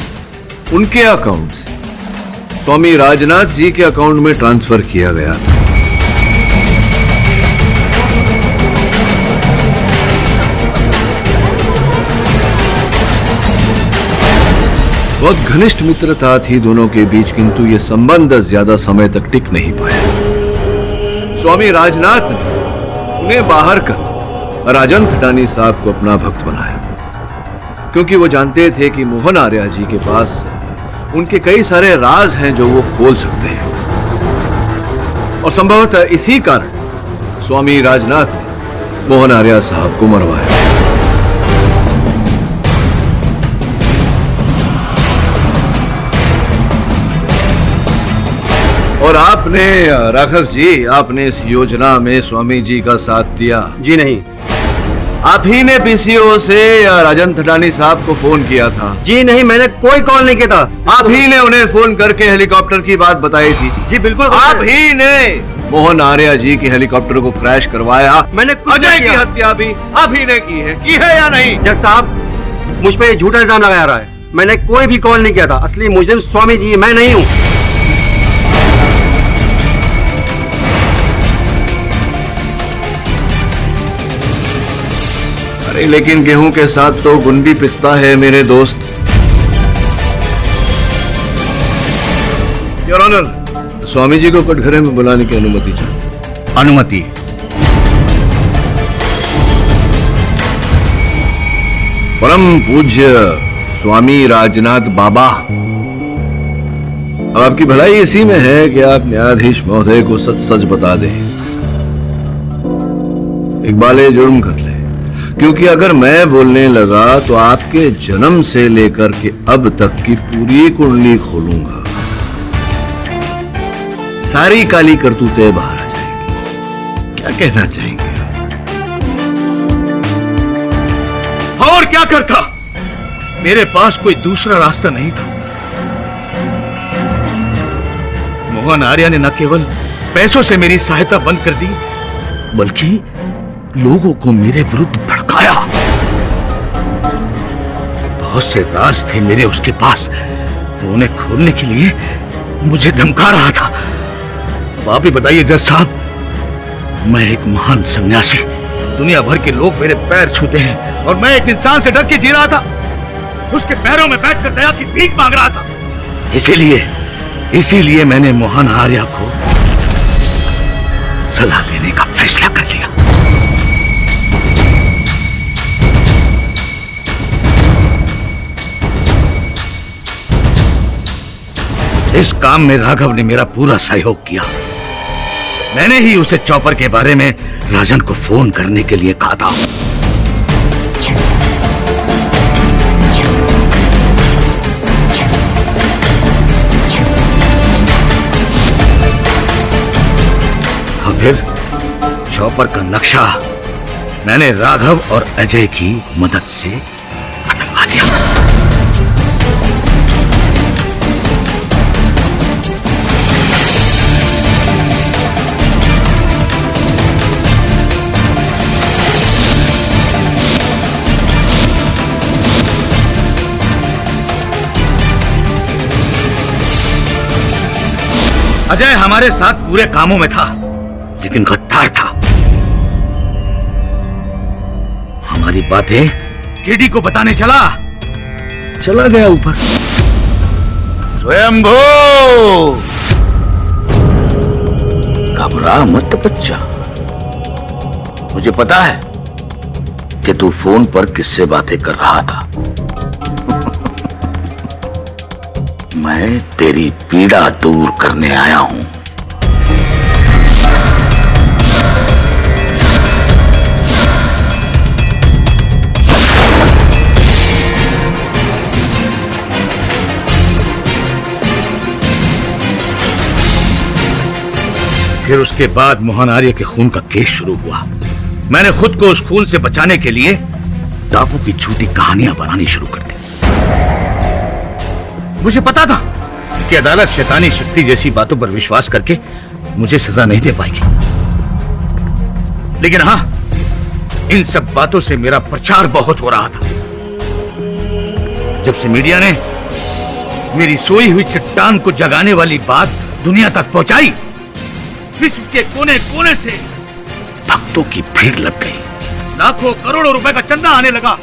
उनके अकाउंट से स्वामी राजनाथ जी के अकाउंट में ट्रांसफर किया गया था। बहुत घनिष्ठ मित्रता थी दोनों के बीच, किंतु यह संबंध ज्यादा समय तक टिक नहीं पाया। स्वामी राजनाथ ने उन्हें बाहर कर राजन थटानी साहब को अपना भक्त बनाया। क्योंकि वो जानते थे कि मोहन आर्या जी के पास उनके कई सारे राज हैं जो वो खोल सकते हैं, और संभवतः इसी कारण स्वामी राजनाथ ने मोहन आर्या साहब को मरवाया। और आपने राघव जी, आपने इस योजना में स्वामी जी का साथ दिया? जी नहीं। आप ही ने पीसीओ से राजन थडानी साहब को फोन किया था? जी नहीं, मैंने कोई कॉल नहीं किया था। आप ही ने उन्हें फोन करके हेलीकॉप्टर की बात बताई थी? जी बिल्कुल। आप ही ने मोहन आर्या जी की हेलीकॉप्टर को क्रैश करवाया? मैंने अजय की हत्या भी आप ही ने की है या नहीं? जज साहब, मुझ पे झूठा इल्जाम लगाया रहा है। मैंने कोई भी कॉल नहीं किया था। असली मुजरिम स्वामी जी, मैं नहीं हूँ। अरे लेकिन गेहूं के साथ तो गुंडी पिसता है मेरे दोस्त। योर ऑनर, स्वामी जी को कटघरे में बुलाने की अनुमति चाहिए। अनुमति। परम पूज्य स्वामी राजनाथ बाबा, अब आपकी भलाई इसी में है कि आप न्यायाधीश महोदय को सच सच बता दें। इकबाल जुर्म कर ले, क्योंकि अगर मैं बोलने लगा तो आपके जन्म से लेकर के अब तक की पूरी कुंडली खोलूंगा। सारी काली करतूतें बाहर आ जाएंगी। क्या कहना चाहेंगे? और क्या करता? मेरे पास कोई दूसरा रास्ता नहीं था। मोहन आर्या ने न केवल पैसों से मेरी सहायता बंद कर दी, बल्कि लोगों को मेरे विरुद्ध भड़काया। बहुत से राज थे मेरे उसके पास, उन्हें खोलने के लिए मुझे धमका रहा था। अब आप ही बताइए जज साहब, मैं एक महान सन्यासी, दुनिया भर के लोग मेरे पैर छूते हैं, और मैं एक इंसान से डर के जी रहा था, उसके पैरों में बैठकर दया की भीख मांग रहा था। इसीलिए मैंने मोहन आर्या को सजा देने का फैसला कर लिया। इस काम में राघव ने मेरा पूरा सहयोग किया। मैंने ही उसे चॉपर के बारे में राजन को फोन करने के लिए कहा था। और फिर चॉपर का नक्शा मैंने राघव और अजय की मदद से बदलवा दिया। अजय हमारे साथ पूरे कामों में था, लेकिन गद्दार था। हमारी बातें केडी को बताने चला गया ऊपर। स्वयंभू, घबरा मत बच्चा, मुझे पता है कि तू फोन पर किससे बातें कर रहा था। मैं तेरी पीड़ा दूर करने आया हूं। फिर उसके बाद मोहन आर्य के खून का केस शुरू हुआ। मैंने खुद को उस खून से बचाने के लिए टापू की झूठी कहानियां बनानी शुरू कर दी। मुझे पता था कि अदालत शैतानी शक्ति जैसी बातों पर विश्वास करके मुझे सजा नहीं दे पाएगी, लेकिन हां, इन सब बातों से मेरा प्रचार बहुत हो रहा था। जब से मीडिया ने मेरी सोई हुई चट्टान को जगाने वाली बात दुनिया तक पहुंचाई, विश्व के कोने कोने से भक्तों की भीड़ लग गई। लाखों करोड़ों रुपए का चंदा आने लगा।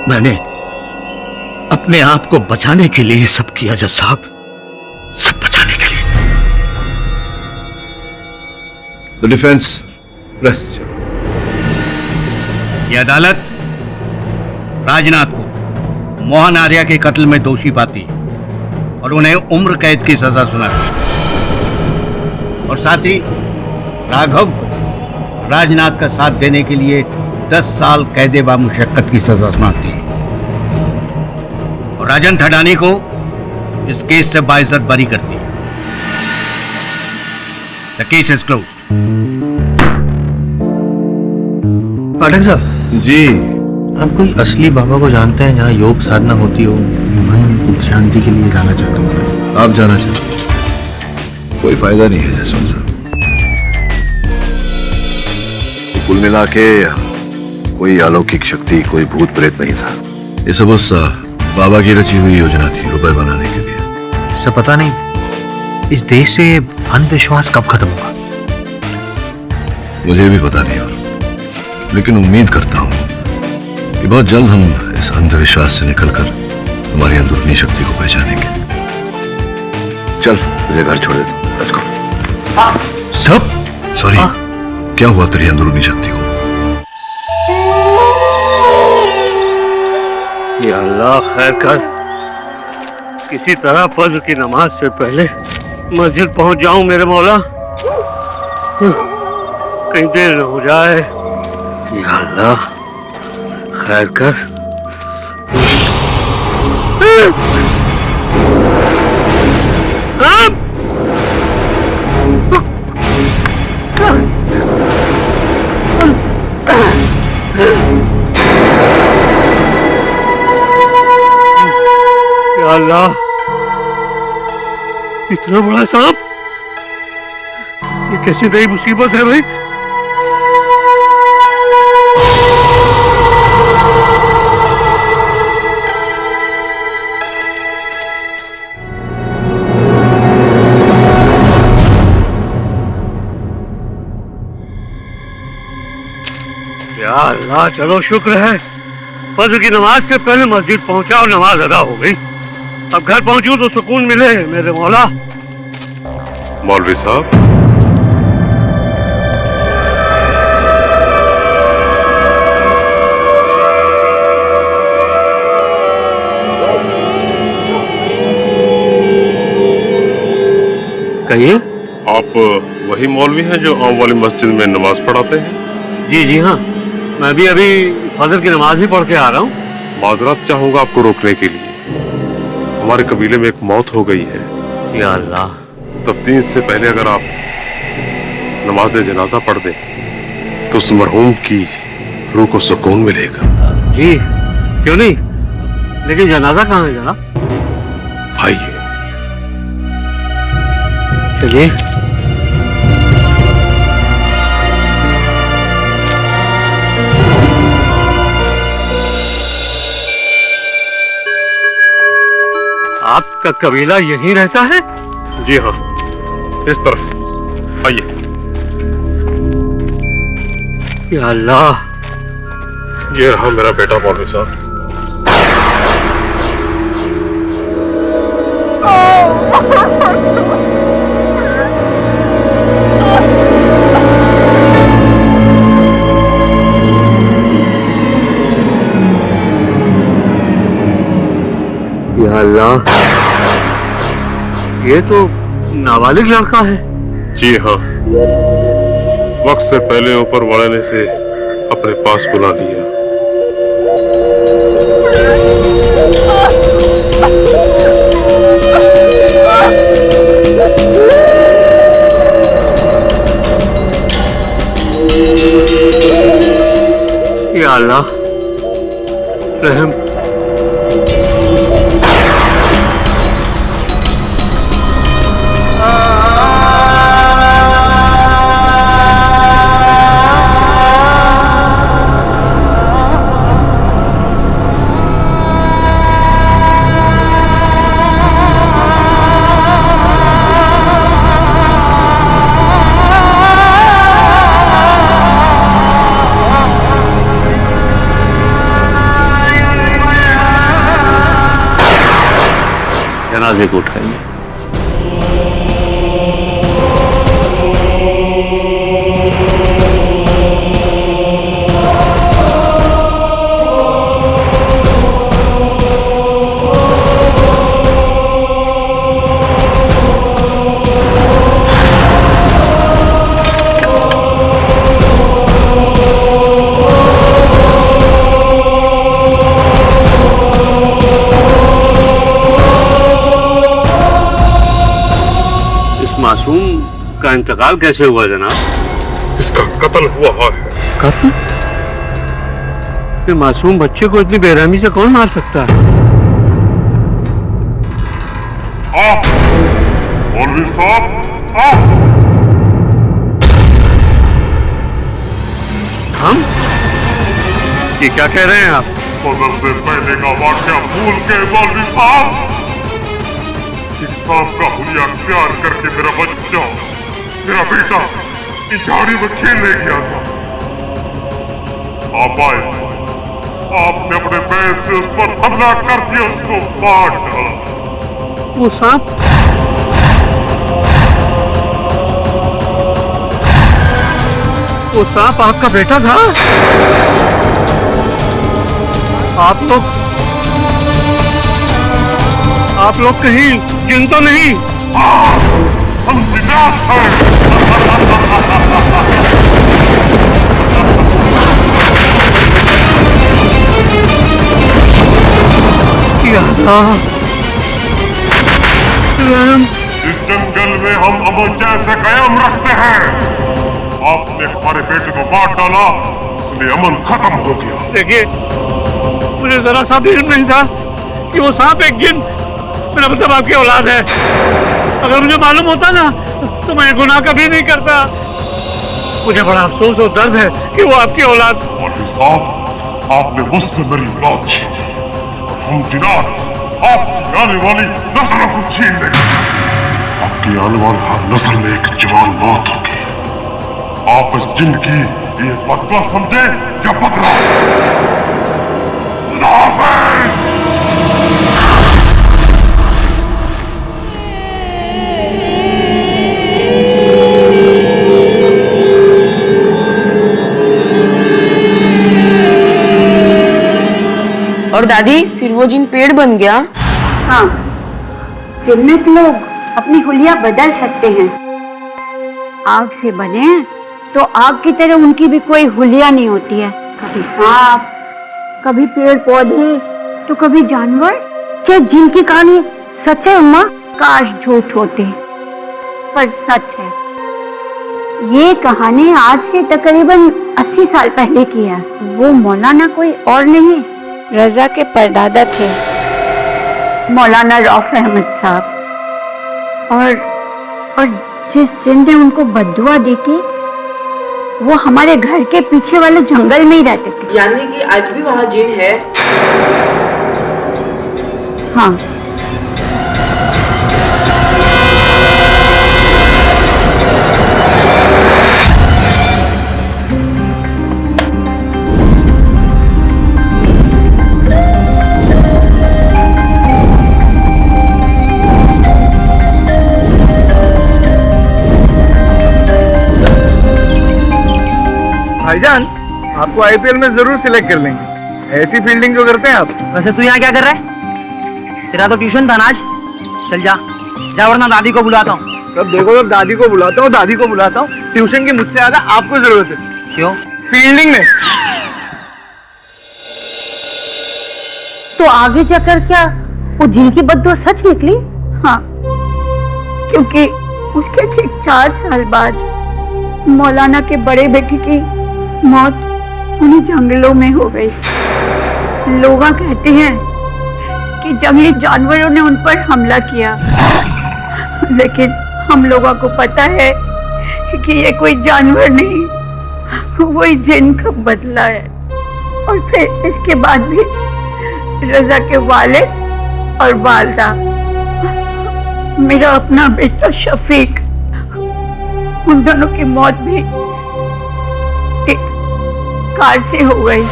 मैंने अपने आप को बचाने के लिए सब किया जज साहब, सब बचाने के लिए। The defence, rest. ये अदालत राजनाथ को मोहन आर्या के कत्ल में दोषी पाती है और उन्हें उम्र कैद की सजा सुनाती है और साथ ही राघव को राजनाथ का साथ देने के लिए 10 साल कैदे बा मुशक्कत की सजा सुनाती है और राजन थडानी को इस केस से बाइज्जत बरी करती है। The case is closed. Pathak साहब जी। आप कोई असली बाबा को जानते हैं जहाँ योग साधना होती हो? मन शांति के लिए जाना चाहता हूँ। आप जाना चाहते? कोई फायदा नहीं है जसवंत साहब। कुल मिला के कोई अलौकिक शक्ति, कोई भूत प्रेत नहीं था। ये सब उस बाबा की रची हुई योजना थी रुपए बनाने के लिए। सब पता नहीं इस देश से अंधविश्वास कब खत्म होगा? मुझे भी पता नहीं, लेकिन उम्मीद करता हूँ कि बहुत जल्द हम इस अंधविश्वास से निकलकर हमारी अंदरूनी शक्ति को पहचानेंगे। चल मुझे घर छोड़ दे। Let's go. सब सॉरी, क्या हुआ तेरी अंदरूनी शक्ति को? या अल्लाह खैर कर, किसी तरह फज्र की नमाज से पहले मस्जिद पहुंच जाऊं मेरे मौला, कहीं देर न हो जाए। या अल्लाह खैर कर। या अल्लाह, इतना बड़ा सांप, ये कैसी नई मुसीबत है भाई? या अल्लाह, चलो शुक्र है फज्र की नमाज से पहले मस्जिद पहुंचा और नमाज अदा हो गई। अब घर पहुंचूं तो सुकून मिले मेरे मौला। मौलवी साहब, कहिए। आप वही मौलवी हैं जो आम वाली मस्जिद में नमाज पढ़ाते हैं? जी जी हाँ, मैं भी अभी फजर की नमाज ही पढ़ के आ रहा हूँ। माजरत चाहूंगा आपको रोकने के लिए। हमारे कबीले में एक मौत हो गई है। या अल्लाह। तफ्तीश से पहले अगर आप नमाज जनाजा पढ़ दें तो उस मरहूम की रूह को सुकून मिलेगा। जी क्यों नहीं, लेकिन जनाजा कहाँ है जनाब? आइए। चलिए। आपका कबीला यहीं रहता है? जी हाँ, इस तरफ आइए। या अल्लाह। ये रहा मेरा बेटा मौलवी साहब। या अल्लाह, ये तो नाबालिग लड़का है। जी हाँ, वक्त से पहले ऊपर वाले ने से अपने पास बुला लिया। या अल्लाह रहम। जनाजे को उठाइए। इसका इंतकाल कैसे हुआ जनाब? इसका कत्ल हुआ है। कत्ल? मासूम बच्चे को इतनी बेरहमी से कौन मार सकता है? आप मौलवी साहब, आप हम? ये क्या कह रहे हैं आप? बदर से पहले का वाक्या भूल के मौलवी साहब, एक सांप का हुलिया प्यार करके मेरा बच्चा, मेरा बेटा इस झाड़ी में खेलने गया था। आप आए, आपने अपने बैल से उस पर हमला कर दिया, उसको मार डाला। वो सांप? वो सांप आपका बेटा था? आप लोग कहीं जिन तो नहीं? हम जिन्नात हैं। इस जंगल में हम अमन जैसे कयाम रखते हैं। आपने हमारे बेटे को मार डाला, इसलिए अमन खत्म हो गया। देखिए, मुझे जरा सा भी इल्म नहीं था कि वो सांप एक जिन, मेरा मतलब आपकी औलाद है। अगर मुझे मालूम होता ना तो मैं गुनाह कभी नहीं करता। मुझे बड़ा अफसोस और दर्द है कि वो आपकी औलाद। मौलवी साहब, आपने मुझसे मेरी औलाद छीनी और हम जिन्नात आपकी आने वाली नस्लों को छीन लेंगे। आपकी आने वाली हर नस्ल में एक जवान मौत होगी। आप इस जिन की ये बदला समझे या बदला? और दादी, फिर वो जिन पेड़ बन गया? हाँ, जिन्नत लोग अपनी हुलिया बदल सकते हैं। आग से बने हैं तो आग की तरह उनकी भी कोई हुलिया नहीं होती है। कभी सांप, कभी पेड़ पौधे, तो कभी जानवर। क्या जिन की कहानी सच है उम्मा? काश झूठ होते, पर सच है। ये कहानी आज से तकरीबन 80 साल पहले की है। वो मौलाना कोई और नहीं, रजा के परदादा थे, मौलाना रऊफ अहमद साहब। और जिस जिन ने उनको बद्दुआ दी थी, वो हमारे घर के पीछे वाले जंगल में ही रहते थे। यानी कि आज भी वहाँ जिन है? हाँ। भाईजान, आपको आईपीएल में जरूर सिलेक्ट कर लेंगे। ऐसी फील्डिंग जो करते हैं आप। वैसे तू यहाँ क्या कर रहा है? तेरा तो ट्यूशन था ना आज। चल जा जा, वरना दादी को बुलाता हूँ। कब देखो जब दादी को बुलाता हूँ, दादी को बुलाता हूँ। ट्यूशन की मुझसे ज्यादा आपको जरूरत है। क्यों? फील्डिंग में। तो आगे जाकर क्या वो जिन की बद्दुआ सच निकली? हाँ, क्योंकि उसके ठीक 4 साल बाद मौलाना के बड़े बेटे की मौत उन्हीं जंगलों में हो गई। लोग कहते हैं कि जंगली जानवरों ने उन पर हमला किया, लेकिन हम लोगों को पता है कि ये कोई जानवर नहीं, वही जिन का बदला है। और फिर इसके बाद भी रजा के वालिद और वालदा, मेरा अपना बेटा शफीक, उन दोनों की मौत भी एक कार से हो गई।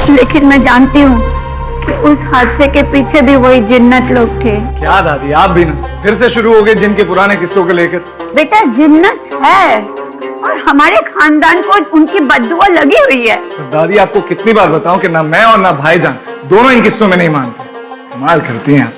लेकिन मैं जानती हूँ कि उस हादसे के पीछे भी वही जिन्नत लोग थे। क्या दादी, आप भी ना फिर से शुरू हो गए जिन के पुराने किस्सों को लेकर। बेटा, जिन्नत है और हमारे खानदान को उनकी बद्दुआ लगी हुई है। तो दादी, आपको कितनी बार बताऊं कि ना मैं और ना भाईजान दोनों इन किस्सों में नहीं मानते। कमाल करती हैं आप।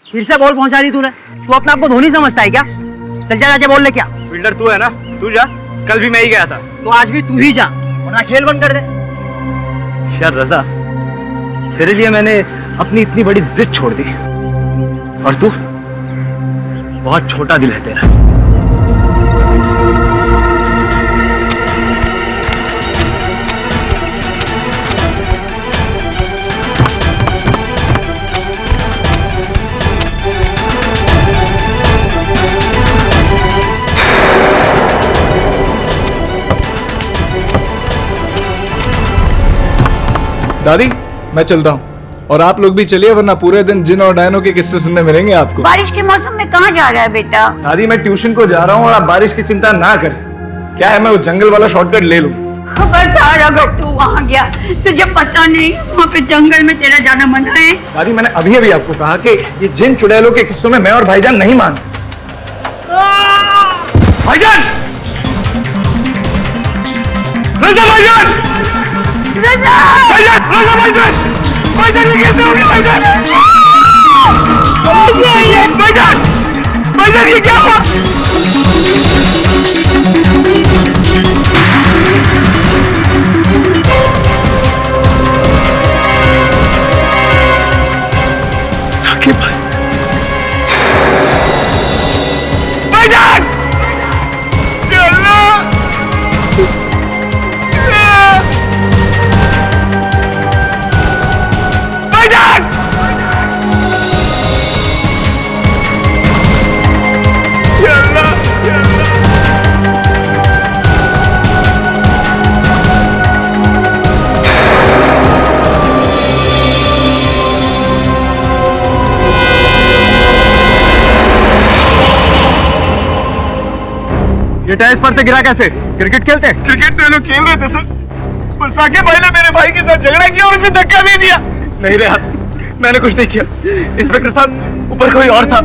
फिर से बॉल पहुंचा दी तूने। तू अपने आप को धोनी समझता है क्या? चल जा, जाके बॉल लेके आ। फील्डर तू है ना, तू जा। कल भी मैं ही गया था। तो आज भी तू ही जा, वरना खेल बंद कर दे। यार रजा, तेरे लिए मैंने अपनी इतनी बड़ी जिद छोड़ दी, और तू बहुत छोटा दिल है तेरा। दादी मैं चलता हूँ, और आप लोग भी चलिए, वरना पूरे दिन जिन और डायनों के किस्से सुनने मिलेंगे आपको। बारिश के मौसम में कहाँ जा रहा है बेटा? दादी मैं ट्यूशन को जा रहा हूँ, और आप बारिश की चिंता ना करें। क्या है, मैं वो जंगल वाला शॉर्टकट ले लूँ। खबरदार अगर तू वहाँ गया, तुझे पता नहीं वहाँ पे जंगल में तेरा जाना मना है। दादी मैंने अभी अभी आपको कहा कि ये जिन चुड़ैलों के किस्सों में मैं और भाईजान नहीं मान। भाईजान! रजा भाईजान! रजा! भाईजान! रजा भाईजान! भाईजान ये कैसे हो गया भाईजान? भाईजान! भाईजान ये क्या हुआ? साकिब भाई! भाईजान! ये टाइल्स पर से गिरा कैसे? क्रिकेट खेलते हैं? क्रिकेट तो लोग खेल रहे थे सर, पर साकिब भाई ने मेरे भाई के साथ झगड़ा किया और उसे धक्का दे दिया। नहीं रे, मैंने कुछ नहीं किया। इंस्पेक्टर साहब, ऊपर कोई और था,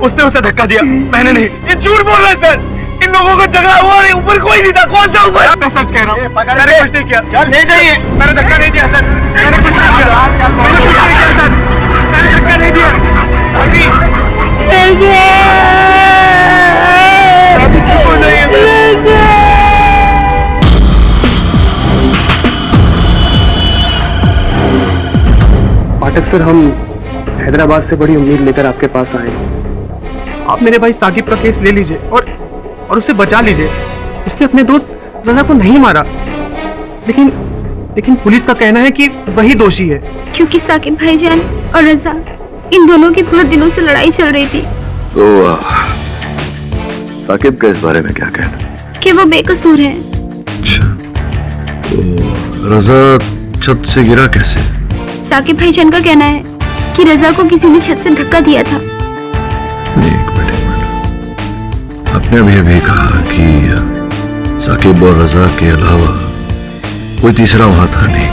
उसने उसे धक्का दिया, मैंने नहीं। ये झूठ बोल रहा है सर, इन लोगों को झगड़ा हुआ और ऊपर कोई नहीं था। कौन सा ऊपर? मैं सच कह रहा हूँ, मैंने कुछ नहीं किया। ले जाइए, मैंने धक्का नहीं दिया सर, मैंने कुछ नहीं किया, मैंने कुछ नहीं किया सर, मैंने धक्का नहीं दिया। पाठक सर, हम हैदराबाद से बड़ी उम्मीद लेकर आपके पास आए। आप मेरे भाई साकिब का केस ले लीजिए और उसे बचा लीजिए। उसने अपने दोस्त रजा को नहीं मारा, लेकिन पुलिस का कहना है कि वही दोषी है। क्योंकि साकिब भाईजान और रजा, इन दोनों की बहुत दिनों से लड़ाई चल रही थी। तो साकिब का इस बारे में क्या कहना? कि वो बेकसूर है। अच्छा, तो रजा छत से गिरा कैसे? साकिब भाईजान का कहना है कि रजा को किसी ने छत से धक्का दिया था। एक मिनट, आपने अभी कहा कि साकिब और रजा के अलावा कोई तीसरा वहां था नहीं।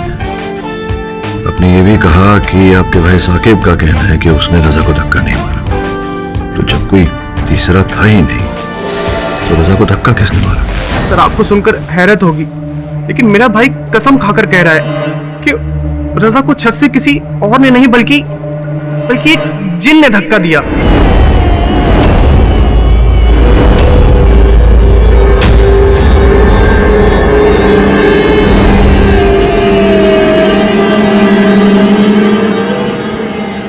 आपने ये भी कहा कि आपके भाई साकिब का कहना है कि उसने रजा को धक्का नहीं मारा। तो जब कोई तीसरा था ही नहीं, तो रजा को धक्का किसने मारा? सर, आपको सुनकर हैरत होगी, लेकिन मेरा भाई कसम खाकर कह रहा है कि रजा को छत से किसी और ने नहीं बल्कि एक जिन ने धक्का दिया।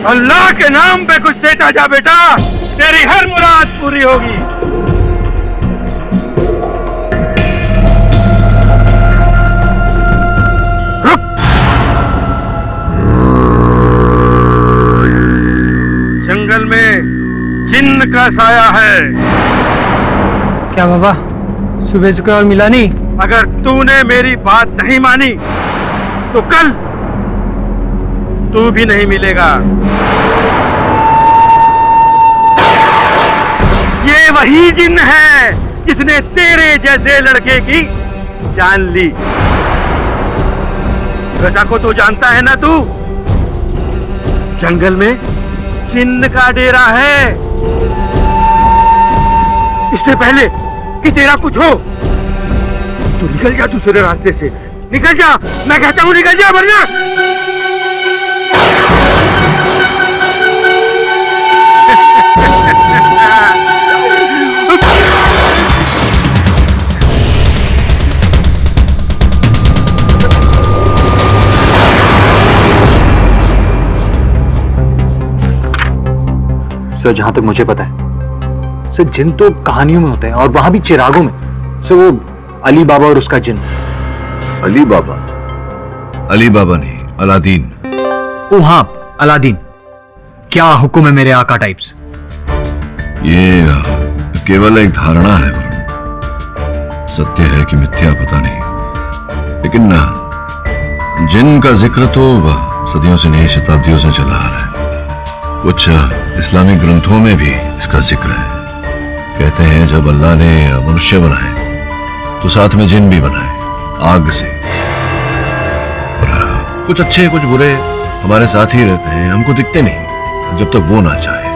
अल्लाह के नाम पे कुछ देता जा बेटा, तेरी हर मुराद पूरी होगी। जंगल में जिन्न का साया है। क्या बाबा, सुबह से कोई और मिला नहीं? अगर तूने मेरी बात नहीं मानी तो कल तू भी नहीं मिलेगा। ये वही जिन्न है जिसने तेरे जैसे लड़के की जान ली। रजा को तो जानता है ना तू? जंगल में जिन्न का डेरा है। इससे पहले कि तेरा कुछ हो, तू निकल जा दूसरे रास्ते से। निकल जा, मैं कहता हूँ निकल जा, वरना सर जहां तक मुझे पता है सर जिन तो कहानियों में होते हैं और वहां भी चिरागों में। सर वो अली बाबा और उसका जिन। अली बाबा? अली बाबा नहीं, अलादीन। ओ हाँ, अलादीन। क्या हुक्म है मेरे आका टाइप्स? ये केवल एक धारणा है, सत्य है कि मिथ्या पता नहीं, लेकिन जिन का जिक्र तो सदियों से नहीं शताब्दियों से चला आ रहा है। कुछ इस्लामिक ग्रंथों में भी इसका जिक्र है। कहते हैं जब अल्लाह ने मनुष्य बनाए तो साथ में जिन भी बनाए, आग से। और कुछ अच्छे कुछ बुरे हमारे साथ ही रहते हैं, हमको दिखते नहीं जब तक वो ना चाहे।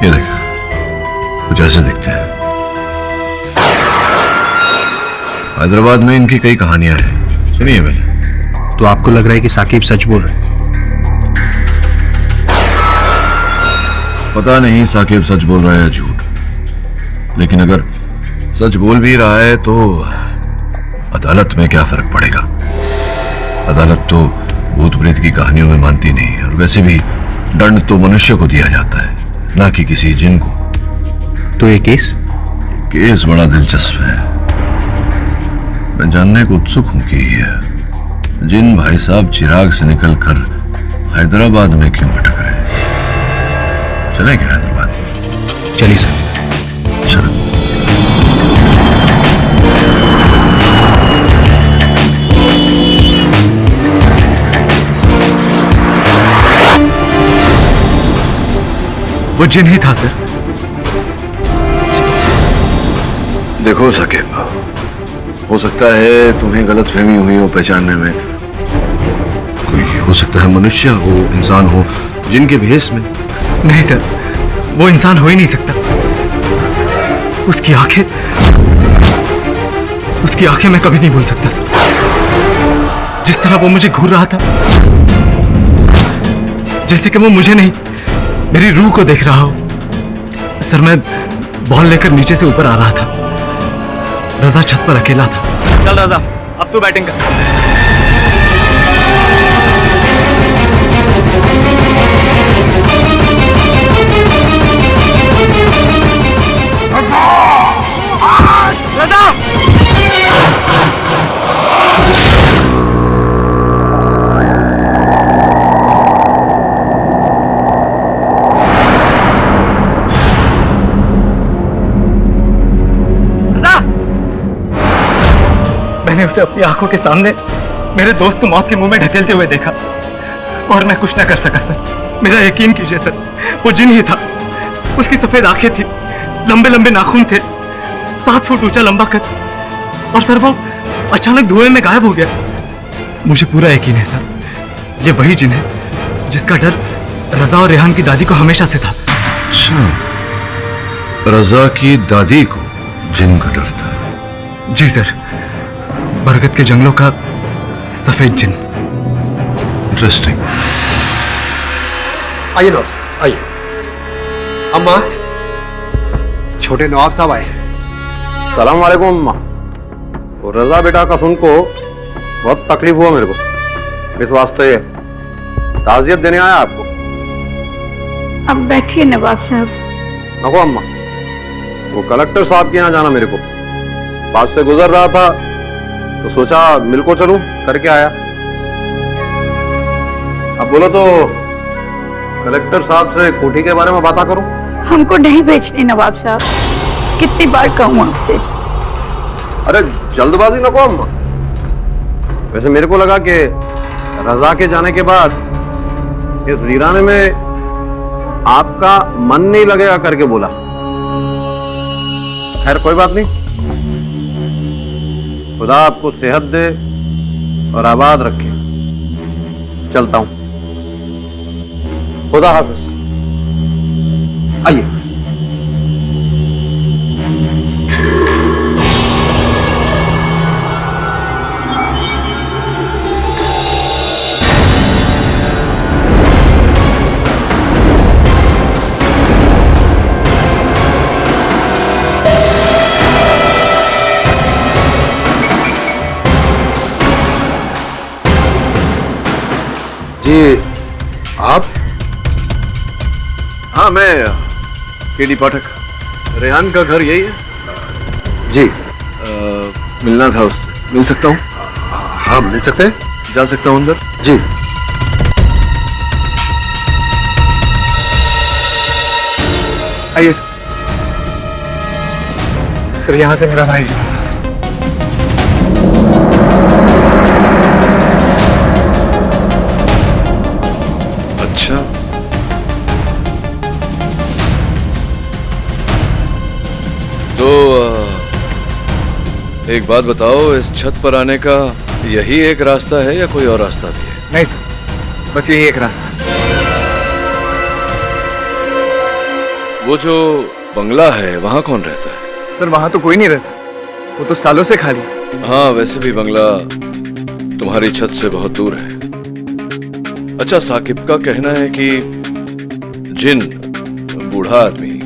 ये देख, कुछ ऐसे दिखते हैं। हैदराबाद में इनकी कई कहानियां हैं, सुनी है मैंने। तो आपको लग रहा है कि साकिब सच बोल रहे हैं? पता नहीं साकिब सच बोल रहा है या झूठ, लेकिन अगर सच बोल भी रहा है तो अदालत में क्या फर्क पड़ेगा? अदालत तो भूत प्रेत की कहानियों में मानती नहीं, और वैसे भी दंड तो मनुष्य को दिया जाता है, ना कि किसी जिन को। तो ये केस बड़ा दिलचस्प है। मैं जानने को उत्सुक हूं कि जिन भाई साहब चिराग से निकलकर हैदराबाद में क्यों भटक रहे हैं। चले क्या हैदराबाद? चलिए सर। चलो। वो जिन ही था सर। देखो साकिब, हो सकता है तुम्हें गलतफहमी हुई हो पहचानने में। कोई हो सकता है मनुष्य हो, इंसान हो, जिनके भेष में। नहीं सर, वो इंसान हो ही नहीं सकता। उसकी आंखें मैं कभी नहीं भूल सकता सर। जिस तरह वो मुझे घूर रहा था, जैसे कि वो मुझे नहीं, मेरी रूह को देख रहा हो। सर मैं बॉल लेकर नीचे से ऊपर आ रहा था। रजा छत पर अकेला था। चल रजा, अब तू बैटिंग कर। रजा! मैंने उसे अपनी आंखों के सामने मेरे दोस्त को मौत के मुंह में ढकेलते हुए देखा, और मैं कुछ ना कर सका सर। मेरा यकीन कीजिए सर, वो जिन ही था। उसकी सफेद आंखें थी, लंबे लंबे नाखून थे, 7 फुट ऊंचा लंबा कद, और सर वो अचानक धुएं में गायब हो गया। मुझे पूरा यकीन है सर, ये वही जिन है जिसका डर रजा और रेहान की दादी को हमेशा से था। अच्छा, रजा की दादी को जिन का डर था? जी सर, बरगद के जंगलों का सफेद जिन। इंटरेस्टिंग। आइए नवाब, आइए। अम्मा, छोटे नवाब साहब आए। सलाम वालेकुम अम्मा। वो रजा बेटा का सुन को बहुत तकलीफ हुआ मेरे को, इस वास्ते ताजियत देने आया आपको। अब बैठिए नवाब साहब। नको अम्मा, वो कलेक्टर साहब के यहाँ जाना मेरे को। पास से गुजर रहा था तो सोचा मिल को चलूं, करके आया। अब बोलो तो कलेक्टर साहब से कोठी के बारे में बात करूं? हमको नहीं बेचनी नवाब साहब, कितनी बार कहूं आपसे। अरे जल्दबाजी नको अम्मा। वैसे मेरे को लगा कि रजा के जाने के बाद इस वीराने में आपका मन नहीं लगेगा करके बोला। खैर कोई बात नहीं, खुदा आपको सेहत दे और आबाद रखे। चलता हूं, खुदा हाफिज। आइए। जी आप? हाँ, मैं केडी पाठक। रेहान का घर यही है? जी। मिलना था उससे, मिल सकता हूँ? हाँ, मिल सकते हैं। जा सकता हूँ अंदर? जी। आइए सर, यहाँ से मेरा भाई। अच्छा, तो एक बात बताओ, इस छत पर आने का यही एक रास्ता है या कोई और रास्ता भी है? नहीं सर, बस यही एक रास्ता। वो जो बंगला है वहाँ कौन रहता है? सर वहाँ तो कोई नहीं रहता, वो तो सालों से खाली है। हाँ, वैसे भी बंगला तुम्हारी छत से बहुत दूर है। अच्छा, साकिब का कहना है कि जिन बूढ़ा आदमी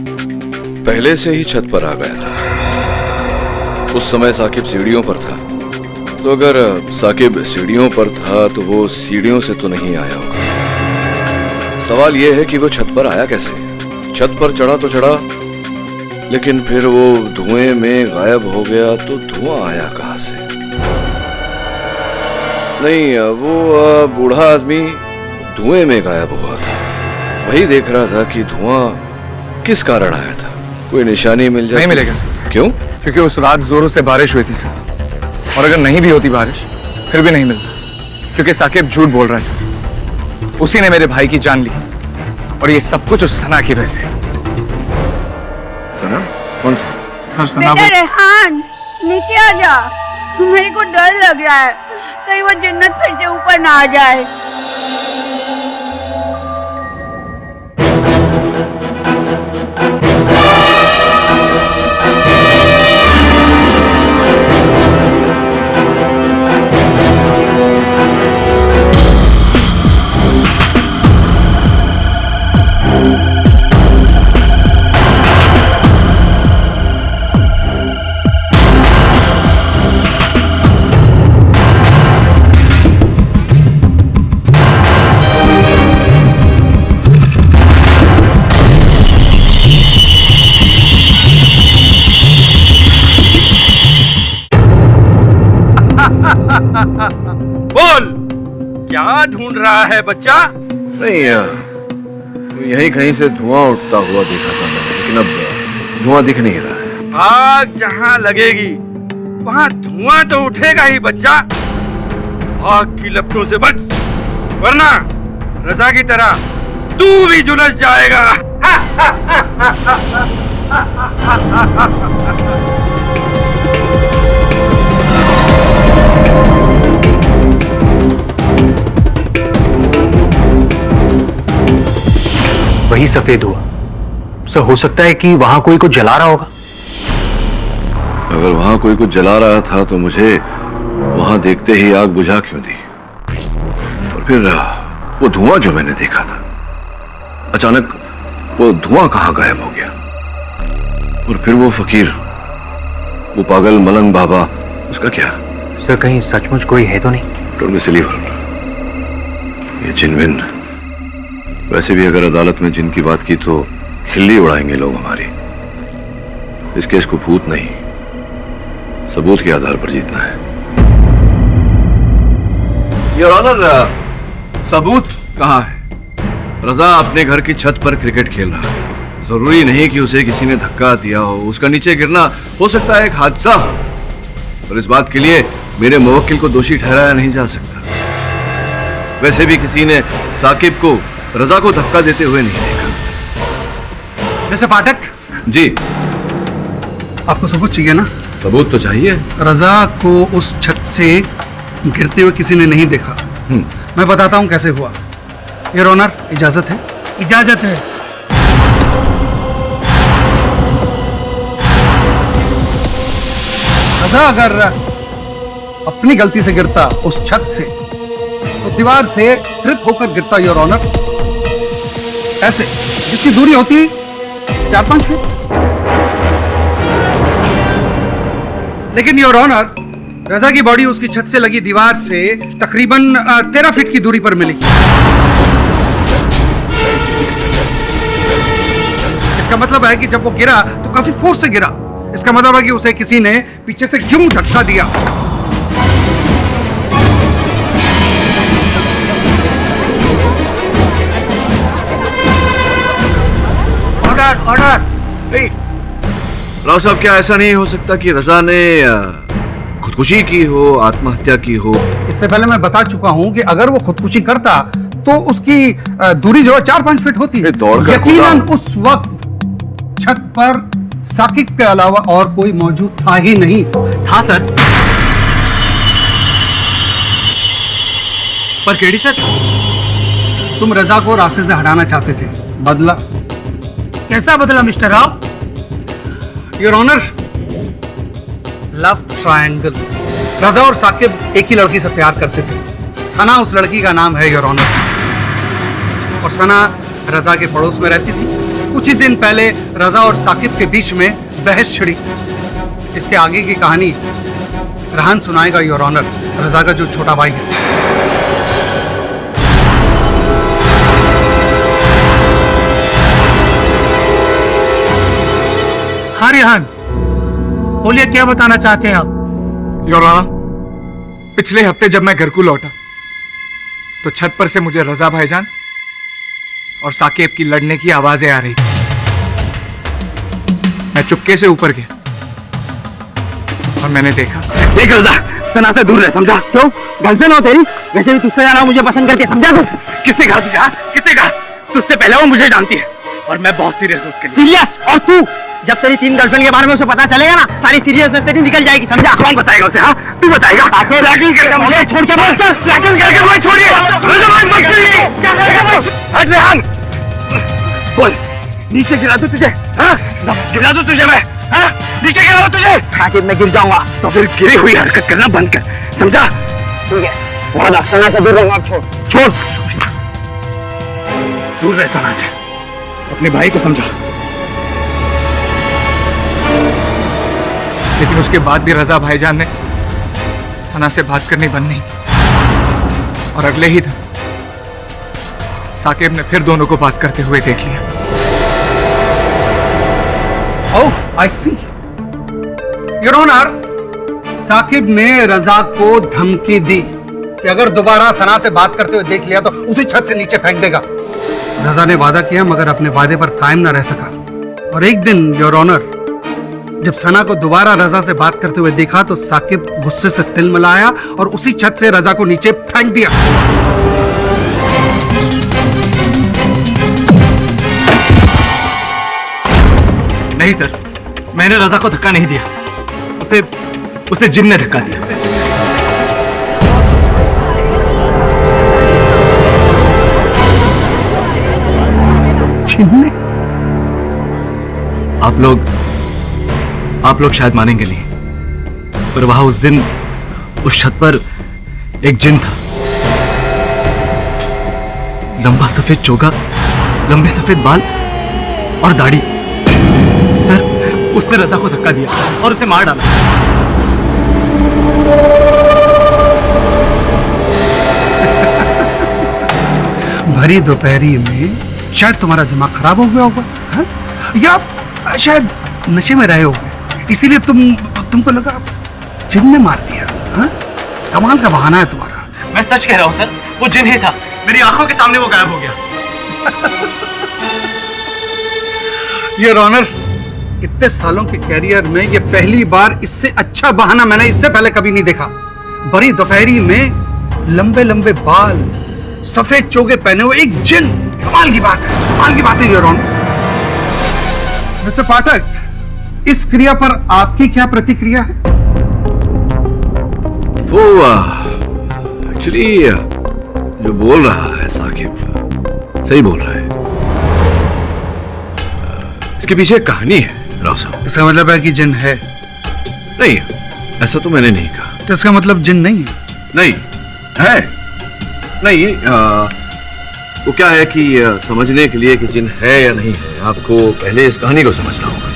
पहले से ही छत पर आ गया था। उस समय साकिब सीढ़ियों पर था, तो अगर साकिब सीढ़ियों पर था तो वो सीढ़ियों से तो नहीं आया होगा। सवाल यह है कि वो छत पर आया कैसे? छत पर चढ़ा तो चढ़ा, लेकिन फिर वो धुएं में गायब हो गया, तो धुआं आया कहां से? नहीं, वो बूढ़ा आदमी धुएं में गायब हुआ था। वही देख रहा था कि धुआं किस कारण आया था। कोई निशानी मिल जाए? नहीं मिलेगा सर। क्यों? क्योंकि उस रात जोरों से बारिश हुई थी सर, और अगर नहीं भी होती बारिश फिर भी नहीं मिलता, क्योंकि साकिब झूठ बोल रहा है सर। उसी ने मेरे भाई की जान ली, और ये सब कुछ उस सना की वजह से। सना? कौन सा? सर सना बेटा रेहान, नीचे आ जा। मेरे को डर लग रहा है, कहीं वो जन्नत फिर से ऊपर ना आ जाए। बोल, क्या ढूंढ रहा है बच्चा? नहीं, यहीं कहीं से धुआं उठता हुआ देखा था मैंने, लेकिन अब धुआं दिख नहीं रहा है। आग जहां लगेगी वहां धुआं तो उठेगा ही बच्चा। आग की लपटों से बच, वरना रजा की तरह तू भी झुलस जाएगा। वही सफेद हुआ सर, हो सकता है कि वहां कोई कुछ जला रहा होगा। अगर वहां कोई कुछ जला रहा था तो मुझे वहां देखते ही आग बुझा क्यों दी? और फिर वो धुआं जो मैंने देखा था, अचानक वो धुआं कहां गायब हो गया? और फिर वो फकीर, वो पागल मलंग बाबा, उसका क्या? सर कहीं सचमुच कोई है तो नहीं? डोंट बी सिली वरुण, ये जिन-विन। वैसे भी अगर अदालत में जिन की बात की तो खिल्ली उड़ाएंगे लोग हमारी। इस केस को भूत नहीं, सबूत के आधार पर जीतना है। योर ऑनर, सबूत कहां है? रजा अपने घर की छत पर क्रिकेट खेल रहा है। जरूरी नहीं कि उसे किसी ने धक्का दिया हो, उसका नीचे गिरना हो सकता है एक हादसा, और इस बात के लिए मेरे मुवक्किल को दोषी ठहराया नहीं जा सकता। वैसे भी किसी ने साकिब को रजा को धक्का देते हुए नहीं देखा। मिस्टर पाठक जी, आपको सबूत चाहिए ना? सबूत तो चाहिए। रजा को उस छत से गिरते हुए किसी ने नहीं देखा। मैं बताता हूं कैसे हुआ। योर ऑनर, इजाजत है? इजाजत है। रजा अगर अपनी गलती से गिरता उस छत से, तो दीवार से ट्रिप होकर गिरता योर ऑनर, ऐसे, जिसकी दूरी होती 4-5 फीट। लेकिन योर ऑनर, रजा की बॉडी उसकी छत से लगी दीवार से तकरीबन 13 फीट की दूरी पर मिली। इसका मतलब है कि जब वो गिरा तो काफी फोर्स से गिरा। इसका मतलब है कि उसे किसी ने पीछे से क्यों धक्का दिया। Order order. राव साहब, क्या ऐसा नहीं हो सकता कि रजा ने खुदकुशी की हो, आत्महत्या की हो? इससे पहले मैं बता चुका हूं कि अगर वो खुदकुशी करता तो उसकी दूरी जो है 4-5 फीट होती है। यकीनन उस वक्त छत पर साकिब के अलावा और कोई मौजूद था ही नहीं। था सर। पर केडी सर, तुम रजा को रास्ते से हटाना चाहते थे, बदला कैसा बदला mister Rao? Your honour, love triangle. Raza और साकिब एक ही लड़की से प्यार करते थे। सना उस लड़की का नाम है, योर ऑनर। और सना रजा के पड़ोस में रहती थी। कुछ ही दिन पहले रजा और साकिब के बीच में बहस छिड़ी। इसके आगे की कहानी रहन सुनाएगा योर ऑनर, रजा का जो छोटा भाई है। हाँ रिहान, बोलिए क्या बताना चाहते हैं आप? योर ऑनर, पिछले हफ्ते जब मैं घर को लौटा तो छत पर से मुझे रजा भाईजान और साकिब की लड़ने की आवाजें आ रही थी। मैं चुपके से ऊपर गया और मैंने देखा। देख रजा, सना से दूर रह, समझा? क्यों? गर्लफ्रेंड हो तेरी? वैसे भी तुझसे ज्यादा मुझे पसंद करती है, समझा तू? किसने कहा तुझे? किसने कहा? तुझसे पहले वो मुझे जानती है और मैं बहुत सीरियस हूँ उसके लिए। सीरियस? और तू? जब तेरी 3 गर्लफ्रेंड के बारे में उसे पता चलेगा ना, सारी सीरियसनेस तेरी निकल जाएगी, समझा? कौन बताएगा उसे? हाँ, तू बताएगा? रैगिंग करके मुझे छोड़ के बोल, रैगिंग करके मुझे छोड़िए। हट रेहान, बोल, नीचे गिरा दूं तुझे? हाँ, गिरा दूं तुझे मैं? हाँ, नीचे गिरा दूं तुझे? साकिब मैं गिर जाऊंगा। तो फिर गिरी हुई हरकत करना बंद कर, समझा? ठीक है, वादा, सना से दूर रहूंगा। छोड़ छोड़, दूर रह सना से। अपने भाई को समझा। लेकिन उसके बाद भी रजा भाईजान ने सना से बात करनी बंद नहीं की। और अगले ही दिन साकिब ने फिर दोनों को बात करते हुए देख लिया। ओह, आई सी। योर ऑनर, साकिब ने रजा को धमकी दी कि अगर दोबारा सना से बात करते हुए देख लिया तो उसी छत से नीचे फेंक देगा। रजा ने वादा किया मगर अपने वादे पर कायम न रह सका। और एक दिन योर ऑनर, जब सना को दोबारा रजा से बात करते हुए देखा तो साकिब गुस्से से तिलमिलाया और उसी छत से रजा को नीचे फेंक दिया। नहीं सर, मैंने रजा को धक्का नहीं दिया। उसे जिन ने धक्का दिया। जिन ने? आप लोग शायद मानेंगे नहीं, पर वहां उस दिन उस छत पर एक जिन था। लंबा सफेद चोगा, लंबे सफेद बाल और दाढ़ी। सर, उसने रजा को धक्का दिया और उसे मार डाला। भरी दोपहरी में शायद तुम्हारा दिमाग खराब हो गया होगा, हाँ? या शायद नशे में रहे होगे, इसीलिए तुमको लगा जिन ने मार दिया। हाँ? कमाल का बहाना है तुम्हारा। मैं सच कह रहा हूं सर, वो जिन ही था। मेरी आंखों के सामने वो गायब हो गया। योर ऑनर, इतने सालों के कैरियर में ये पहली बार इससे अच्छा बहाना मैंने इससे पहले कभी नहीं देखा। बड़ी दोपहरी में लंबे लंबे बाल, सफेद चोगे पहने हुए एक जिन। कमाल की बात है, कमाल की बात है योर ऑनर। मिस्टर पाठक, इस क्रिया पर आपकी क्या प्रतिक्रिया है? वो एक्चुअली जो बोल रहा है साकिब सही बोल रहा है। इसके पीछे एक कहानी है राव साहब। इसका मतलब है कि जिन है? नहीं, ऐसा तो मैंने नहीं कहा। तो इसका मतलब जिन नहीं है? नहीं है, नहीं। वो क्या है कि समझने के लिए कि जिन है या नहीं है, आपको पहले इस कहानी को समझना होगा।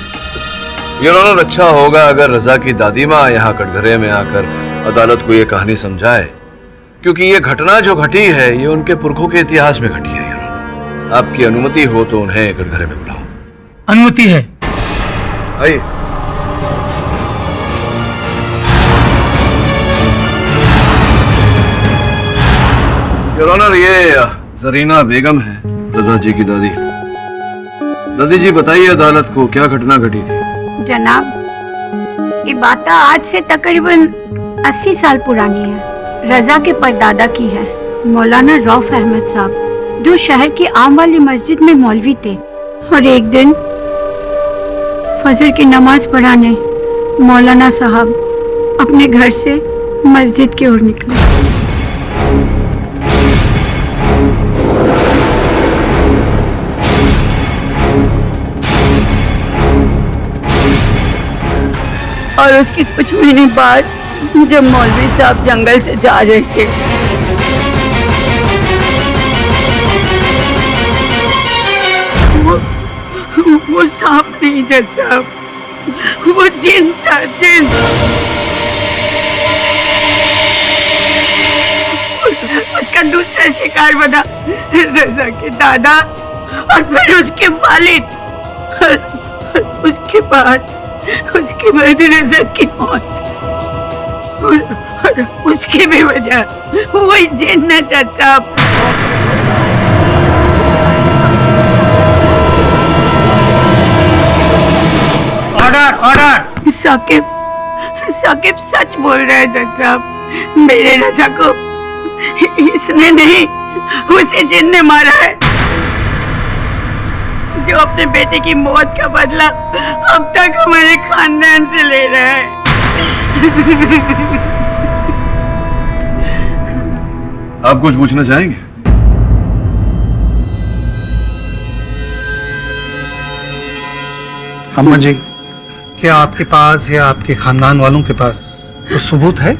योर ऑनर, अच्छा होगा अगर रजा की दादी माँ यहाँ कटघरे में आकर अदालत को ये कहानी समझाए, क्योंकि ये घटना जो घटी है ये उनके पुरखों के इतिहास में घटी है। योर ऑनर, आपकी अनुमति हो तो उन्हें कटघरे में बुलाओ। अनुमति है। आइए। योर ऑनर, ये जरीना बेगम है, रजा जी की दादी। दादी जी बताइए अदालत को क्या घटना घटी थी। जनाब, ये बात आज से तकरीबन 80 साल पुरानी है। रजा के परदादा की है, मौलाना रऊफ अहमद साहब, जो शहर की आम वाली मस्जिद में मौलवी थे। और एक दिन फजर की नमाज पढ़ाने मौलाना साहब अपने घर से मस्जिद की ओर निकले। और उसके कुछ महीने बाद जब मौलवी साहब जंगल से जा रहे थे, वो सांप नहीं था साहब, वो जिन था, जिन। उसका दूसरा शिकार बना रजा के दादा और फिर उसके वालिद। उसके बाद उसके बाद रजा की मौत। और उसकी भी वजह वही जिन था साहब। Order, order. साकिब, साकिब सच बोल रहे हैं जज साहब। मेरे रजा को इसने नहीं, उसे जिन ने मारा है, जो अपने बेटे की मौत का बदला अब तक हमारे खानदान से ले रहा है। आप कुछ पूछना चाहेंगे? अम्मा जी, क्या आपके पास या आपके खानदान वालों के पास तो सबूत है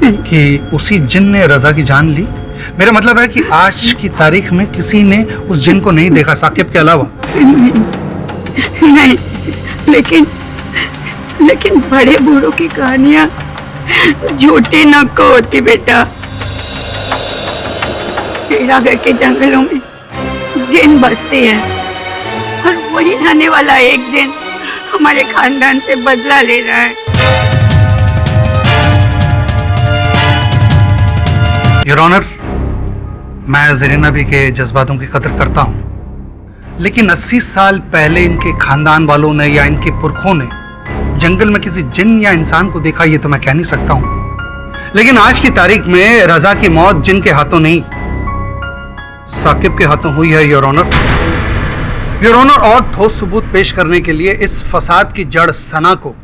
कि उसी जिन ने रजा की जान ली? मेरा मतलब है कि आज की तारीख में किसी ने उस जिन को नहीं देखा साकिब के अलावा। नहीं, लेकिन बड़े बूढ़ों की कहानियां झूठी न को होती बेटा। तेरागढ़ के जंगलों में जिन बसते हैं और वही रहने वाला एक जिन हमारे खानदान से बदला ले रहा है। योर ऑनर, मैं जरीना भी के जज्बातों की कदर करता हूं, लेकिन 80 साल पहले इनके खानदान वालों ने या इनके पुरखों ने जंगल में किसी जिन या इंसान को देखा, ये तो मैं कह नहीं सकता हूं। लेकिन आज की तारीख में रजा की मौत जिन के हाथों नहीं, साकिब के हाथों हुई है योर ऑनर। योर ऑनर, और ठोस सबूत पेश करने के लिए इस फसाद की जड़ सना को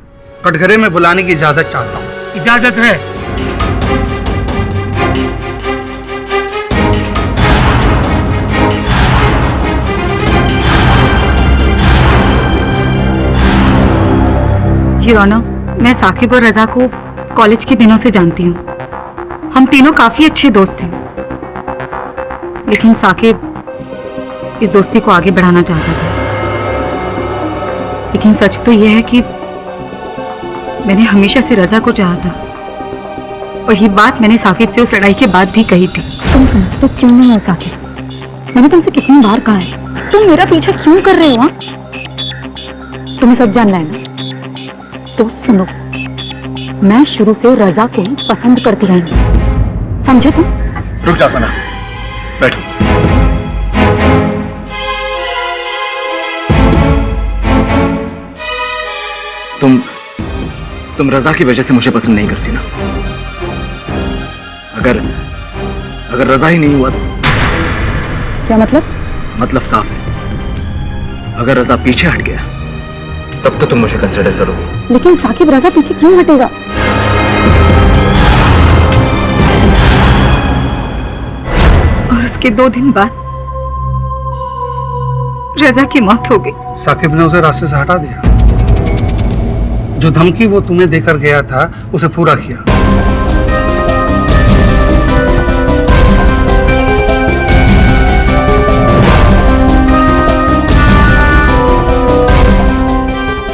कटघरे में बुलाने की इजाजत चाहता हूं। इजाजत है। योर ऑनर, मैं साकिब और रजा को कॉलेज के दिनों से जानती हूँ। हम तीनों काफी अच्छे दोस्त थे, लेकिन साकिब इस दोस्ती को आगे बढ़ाना चाहता था। लेकिन सच तो यह है कि मैंने हमेशा से रजा को चाहा था, और ये बात मैंने साकिब से उस लड़ाई के बाद भी कही थी। तुम समझते क्यों नहीं हो साकिब? मैंने तुमसे कितनी बार कहा है, तुम मेरा पीछा क्यों कर रहे हो? तुम्हें सब जानना है ना? तो सुनो, मैं शुरू से रजा को ही पसंद करती रही, समझे तुम? रुक जा सना, बैठो। तुम रजा की वजह से मुझे पसंद नहीं करती ना? अगर रजा ही नहीं हुआ तो? क्या मतलब? मतलब साफ है, अगर रजा पीछे हट गया तब तो तुम मुझे कंसिडर करोगे। लेकिन साकिब, रजा पीछे क्यों हटेगा? और उसके 2 दिन बाद रजा की मौत हो गई। साकिब ने उसे रास्ते से हटा दिया। जो धमकी वो तुम्हें देकर गया था उसे पूरा किया।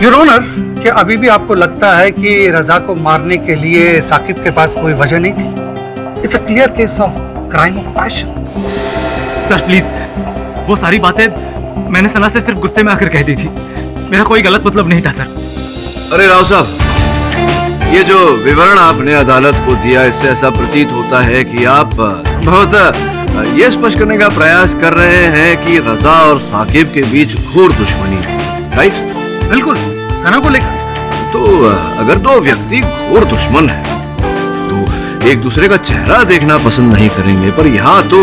योर ऑनर, क्या अभी भी आपको लगता है कि रजा को मारने के लिए साकिब के पास कोई वजह नहीं थी? It's a clear case of crime of passion. Sir please, वो सारी बातें मैंने सना से सिर्फ गुस्से में आकर कह दी थी। मेरा कोई गलत मतलब नहीं था सर। अरे राव साहब, ये जो विवरण आपने अदालत को दिया, इससे ऐसा प्रतीत होता है कि आप बहुत ये स्पष्ट करने का प्रयास कर रहे हैं कि रजा और साकिब के बीच घोर दुश्मनी है, राइट? बिल्कुल, सना को लेकर। तो अगर दो व्यक्ति घोर दुश्मन हैं, तो एक दूसरे का चेहरा देखना पसंद नहीं करेंगे, पर यहाँ तो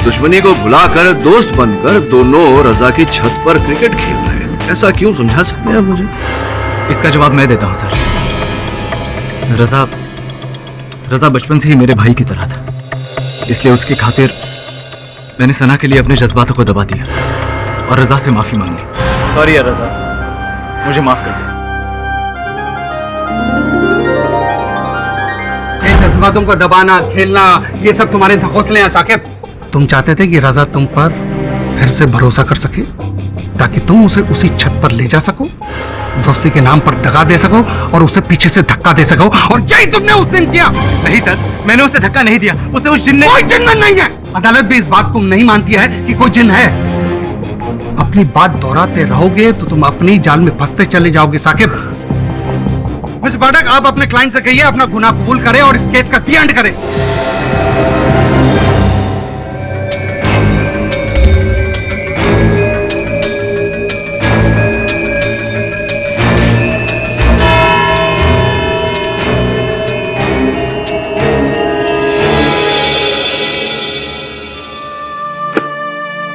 दुश्मनी को भुलाकर दोस्त बनकर दोनों रजा की छत पर क्रिकेट खेल रहे हैं। ऐसा क्यों, समझा सकते हैं मुझे? इसका जवाब मैं देता हूँ सर। रजा बचपन से ही मेरे भाई की तरह था, इसलिए उसकी खातिर मैंने सना के लिए अपने जज्बातों को दबा दिया और रजा से माफी मांग ली। सॉरी यार रजा, मुझे माफ कर दे। जज्बातों को दबाना, खेलना, ये सब तुम्हारे हौसले हैं साकिब। तुम चाहते थे कि रजा तुम पर फिर से भरोसा कर सके, ताकि तुम उसे उसी छत पर ले जा सको, दोस्ती के नाम पर दगा दे सको और उसे पीछे से धक्का दे सको, और यही तुमने उस दिन किया। नहीं सर, मैंने उसे धक्का नहीं दिया, उसे उस जिन ने... कोई जिन्न नहीं है। अदालत भी इस बात को नहीं मानती है कि कोई जिन्न है। अपनी बात दोहराते रहोगे तो तुम अपनी जाल में फंसते चले जाओगे साकिब। मिस पाठक, आप अपने क्लाइंट से कहिए अपना गुनाह कबूल करें और इस केस का दी एंड करें।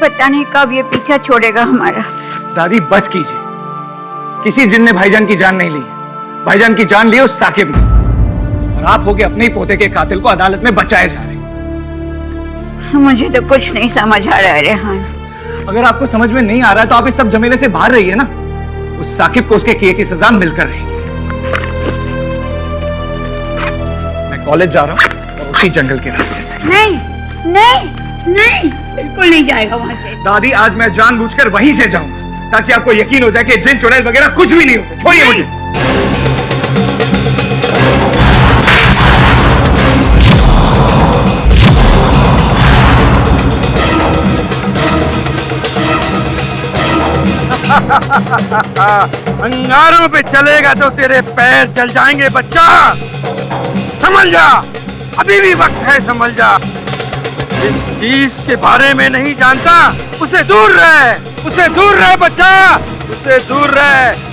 पता नहीं कब ये पीछा छोड़ेगा हमारा। दादी बस कीजिए, किसी जिन ने भाईजान की जान नहीं ली, भाईजान की जान ली उस साकिब ने, और आप होके अपने ही पोते के कातिल को अदालत में बचाए जा रहे। मुझे तो कुछ नहीं समझ आ रहा है रेहान। अगर आपको समझ में नहीं आ रहा है तो आप इस सब झमेले से बाहर रहिए ना, उस साकिब को उसके किए की सजा मिलकर रहेगी। मैं कॉलेज जा रहा हूँ और उसी जंगल के रास्ते से। नहीं नहीं नहीं, बिल्कुल नहीं जाएगा वहां से। दादी, आज मैं जानबूझकर वहीं से जाऊंगा ताकि आपको यकीन हो जाए कि जिन चुड़ैल वगैरह कुछ भी नहीं होते। छोड़िए मुझे। अंगारों पे चलेगा तो तेरे पैर जल जाएंगे बच्चा, समझ जा, अभी भी वक्त है, समझ जा। जिस चीज के बारे में नहीं जानता उसे दूर रहे, उसे दूर रहे बच्चा, उसे दूर रहे।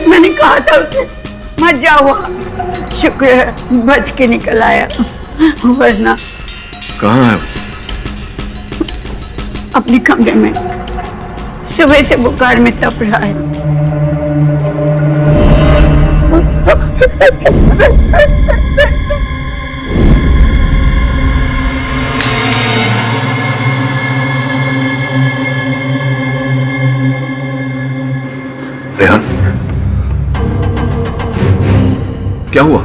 मैंने कहा था उसे मत जाओ, शुक्र है बच के निकल आया, वरना। कहाँ है? अपने कमरे में, सुबह से बुखार में तप रहा है। रेहान, क्या हुआ?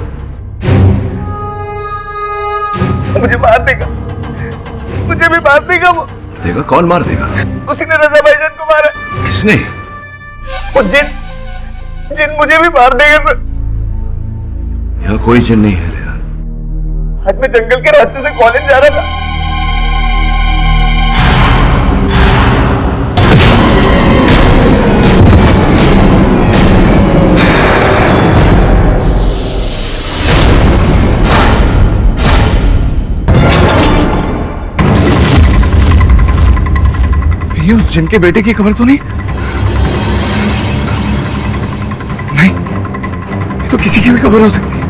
मुझे मार देगा, मुझे भी मार देगा। वो देगा? कौन मार देगा? उसी ने रजा भाईजान को मारा। किसने? वो जिन मुझे भी मार देगा सर। यहाँ कोई जिन नहीं है रेहान। आज मैं जंगल के रास्ते से कॉलेज जा रहा था, ये उस जिन के बेटे की खबर तो नहीं? नहीं, ये तो किसी की भी खबर हो सकती है।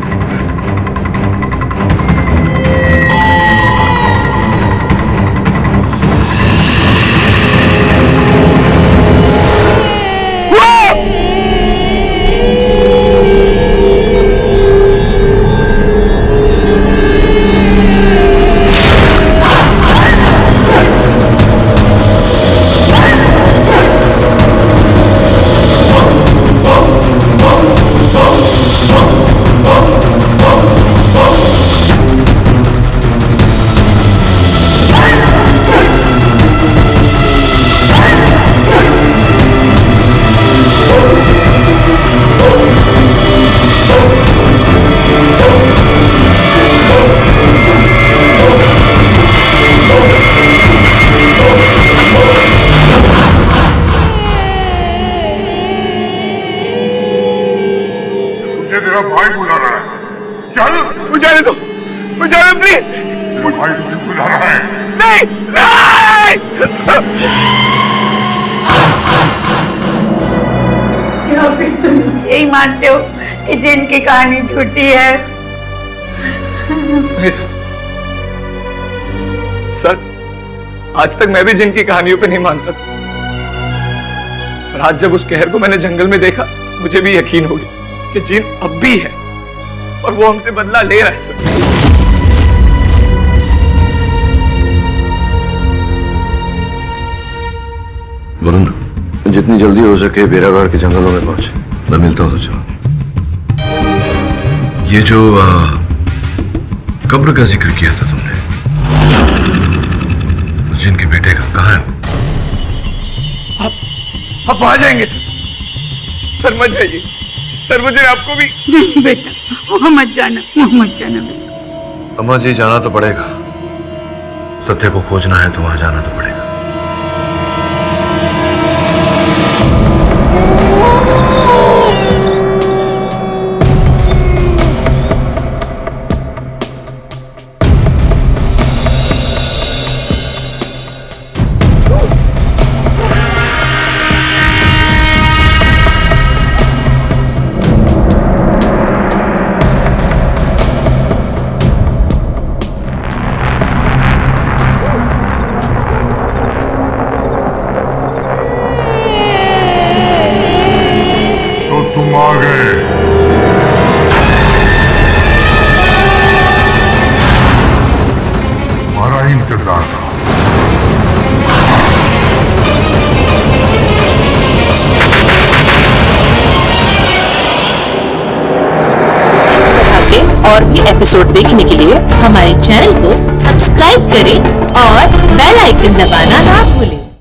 जाने दो, मुझे जाने प्लीज। भाई तुझे बुला रहा है। नहीं, नहीं। क्या फिर तुम यही मानते हो कि जिन की कहानी झूठी है? सर, आज तक मैं भी जिन की कहानियों पे नहीं मानता था, पर आज जब उस कहर को मैंने जंगल में देखा, मुझे भी यकीन हो गया कि जिन अब भी है और वो हमसे बदला ले रहा है। सर, वरुण, जितनी जल्दी हो सके बेरागढ़ के जंगलों में पहुंचे। मैं मिलता हूं तुझे। ये जो कब्र का जिक्र किया था तुमने, उस जिनके बेटे का, कहाँ है? आप वहां जाएंगे सर? सर मत जाइए सर, मुझे आपको भी। नहीं बेटा, वहां मत जाना, वहां मत जाना बेटा। अम्मा जी, जाना तो पड़ेगा। सत्य को खोजना है तो वहां जाना तो पड़ेगा। तुम आ गए। हमारा इंतजार था। इस तरह के और भी एपिसोड देखने के लिए हमारे चैनल को सब्सक्राइब करें और बेल आइकन दबाना ना भूलें।